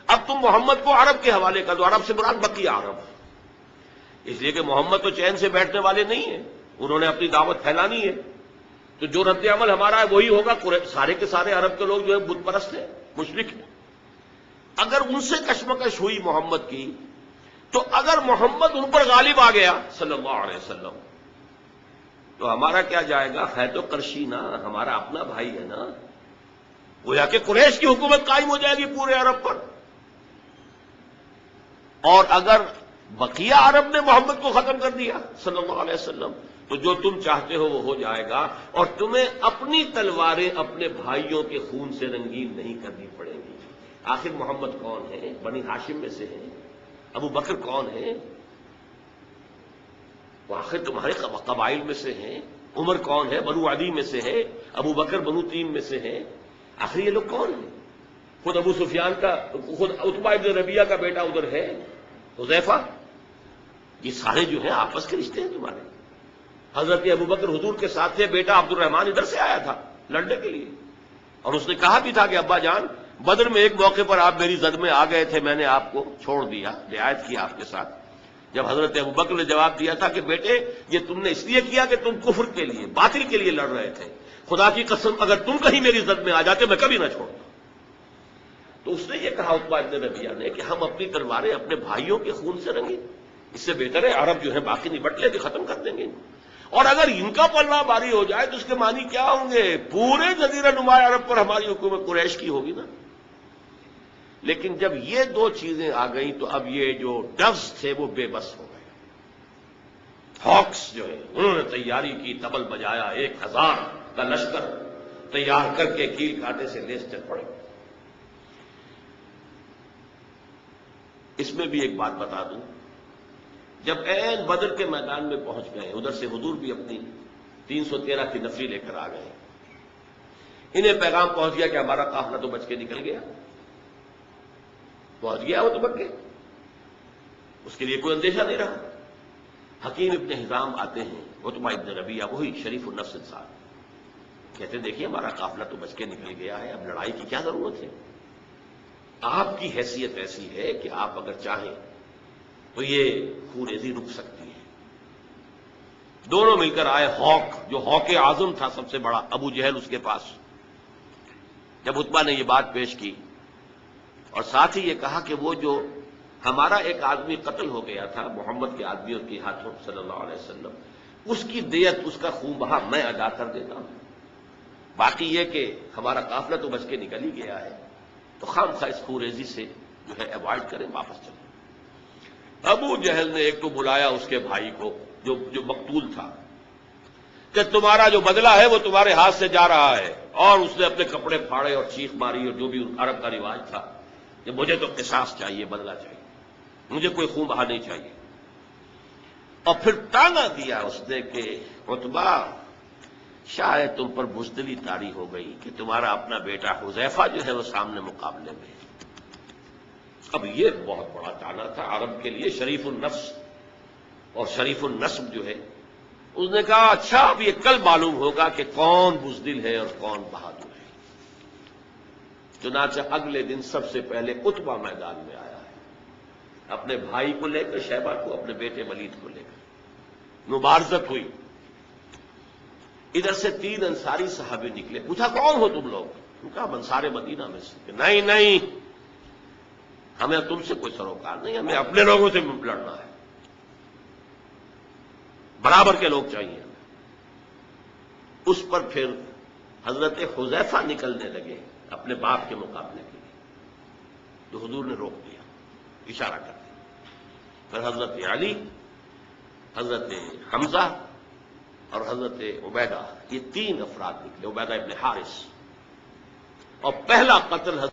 اب تم محمد کو عرب کے حوالے کر دو. عرب سے مراد بقیہ عرب, اس لیے کہ محمد تو چین سے بیٹھنے والے نہیں ہیں, انہوں نے اپنی دعوت پھیلانی ہے. تو جو رد عمل ہمارا ہے وہی ہوگا. سارے کے سارے عرب کے لوگ جو ہے بت پرست ہیں, مشرک ہیں. اگر ان سے کشمکش ہوئی محمد کی, تو اگر محمد ان پر غالب آ گیا صلی اللہ علیہ وسلم, تو ہمارا کیا جائے گا. ہے تو قرشی نا, ہمارا اپنا بھائی ہے نا. گویا کہ قریش کی حکومت قائم ہو جائے گی پورے عرب پر. اور اگر بقیہ عرب نے محمد کو ختم کر دیا صلی اللہ علیہ وسلم, تو جو تم چاہتے ہو وہ ہو جائے گا, اور تمہیں اپنی تلواریں اپنے بھائیوں کے خون سے رنگین نہیں کرنی پڑیں گی. آخر محمد کون ہے؟ بنی ہاشم میں سے ہیں. ابو بکر کون ہے؟ وہ آخر تمہارے قبائل میں سے ہیں. عمر کون ہے؟ بنو عدی میں سے ہے. ابو بکر بنو تیم میں سے ہے. آخر یہ لوگ کون ہیں؟ خود ابو سفیان کا, خود عتبہ ابن ربیعہ کا بیٹا ادھر ہے, حذیفہ. یہ سارے جو ہیں آپس کے رشتے ہیں تمہارے. حضرت ابو بکر حضور کے ساتھ تھے, بیٹا عبد الرحمان ادھر سے آیا تھا لڑنے کے لیے, اور اس نے کہا بھی تھا کہ ابا جان بدر میں ایک موقع پر آپ میری زد میں آ گئے تھے, میں نے آپ کو چھوڑ دیا, رعایت کی آپ کے ساتھ. جب حضرت ابو بکر نے جواب دیا تھا کہ بیٹے یہ تم نے اس لیے کیا کہ تم کفر کے لیے, باطل کے لیے لڑ رہے تھے, خدا کی قسم اگر تم کہیں میری زد میں آ جاتے میں کبھی نہ چھوڑتا. تو اس نے یہ کہا عتبہ ابن ربیعہ نے کہ ہم اپنی تلواریں اپنے بھائیوں کے خون سے رنگیں, اس سے بہتر ہے عرب جو ہے باقی نبٹ لے کے ختم کر دیں گے. اور اگر ان کا پلہ باری ہو جائے تو اس کے معنی کیا ہوں گے؟ پورے جزیرہ نما عرب پر ہماری حکومت قریش کی ہوگی نا. لیکن جب یہ دو چیزیں آ گئیں تو اب یہ جو ڈوز تھے وہ بے بس ہو گئے. ہاکس جو ہے انہوں نے تیاری کی, تبل بجایا, 1000 کا لشکر تیار کر کے کیل کاٹے سے لیس چل پڑے. اس میں بھی ایک بات بتا دوں, جب عین بدر کے میدان میں پہنچ گئے, ادھر سے حضور بھی اپنی 313 کی نفری لے کر آ گئے, انہیں پیغام پہنچ گیا کہ ہمارا قافلہ تو بچ کے نکل گیا. پہنچ گیا وہ تو بچ گئے, اس کے لیے کوئی اندیشہ نہیں رہا. حکیم ابن حزام آتے ہیں, عتبہ ابن ربیعہ, وہی شریف النفس انسان, کہتے دیکھیے ہمارا قافلہ تو بچ کے نکل گیا ہے, اب لڑائی کی کیا ضرورت ہے. آپ کی حیثیت ایسی ہے کہ آپ اگر چاہیں تو یہ خوریزی رک سکتی ہے. دونوں مل کر آئے. ہاک جو ہاک اعظم تھا سب سے بڑا, ابو جہل اس کے پاس. جب عتبہ نے یہ بات پیش کی اور ساتھ ہی یہ کہا کہ وہ جو ہمارا ایک آدمی قتل ہو گیا تھا محمد کے آدمیوں کے ہاتھوں صلی اللہ علیہ وسلم, اس کی دیت, اس کا خون بہا میں ادا کر دیتا ہوں, باقی یہ کہ ہمارا قافلہ تو بچ کے نکل ہی گیا ہے, تو خام خواہ اس خوریزی سے جو ہے ایوائڈ کریں, واپس چلیں. ابو جہل نے ایک تو بلایا اس کے بھائی کو جو مقتول تھا, کہ تمہارا جو بدلہ ہے وہ تمہارے ہاتھ سے جا رہا ہے، اور اس نے اپنے کپڑے پھاڑے اور چیخ ماری، اور جو بھی عرب کا رواج تھا کہ مجھے تو قصاص چاہیے، بدلہ چاہیے، مجھے کوئی خون بہا نہیں چاہیے۔ اور پھر تانا دیا اس نے کہ عتبہ، شاید تم پر بزدلی طاری ہو گئی کہ تمہارا اپنا بیٹا حذیفہ جو ہے وہ سامنے مقابلے میں ہے۔ اب یہ بہت بڑا تانا تھا عرب کے لیے، شریف النفس اور شریف النسب جو ہے۔ اس نے کہا اچھا اب یہ کل معلوم ہوگا کہ کون بزدل ہے اور کون بہادر ہے۔ چنانچہ اگلے دن سب سے پہلے عتبہ میدان میں آیا ہے، اپنے بھائی کو لے کر، شیبہ کو، اپنے بیٹے ولید کو لے کر۔ مبارزت ہوئی۔ ادھر سے 3 انصاری صحابی نکلے، پوچھا کون ہو تم لوگ؟ ان کا انصار مدینہ میں سے کہ نہیں ہمیں تم سے کوئی سروکار نہیں، ہمیں اپنے لوگوں سے لڑنا ہے، برابر کے لوگ چاہیے ہمیں۔ اس پر پھر حضرت حذیفہ نکلنے لگے اپنے باپ کے مقابلے کے لیے، تو حضور نے روک دیا اشارہ کر دیا۔ پھر حضرت علی، حضرت حمزہ اور حضرت عبیدہ، یہ 3 افراد نکلے، عبیدہ ابن حارث، اور پہلا قتل حضرت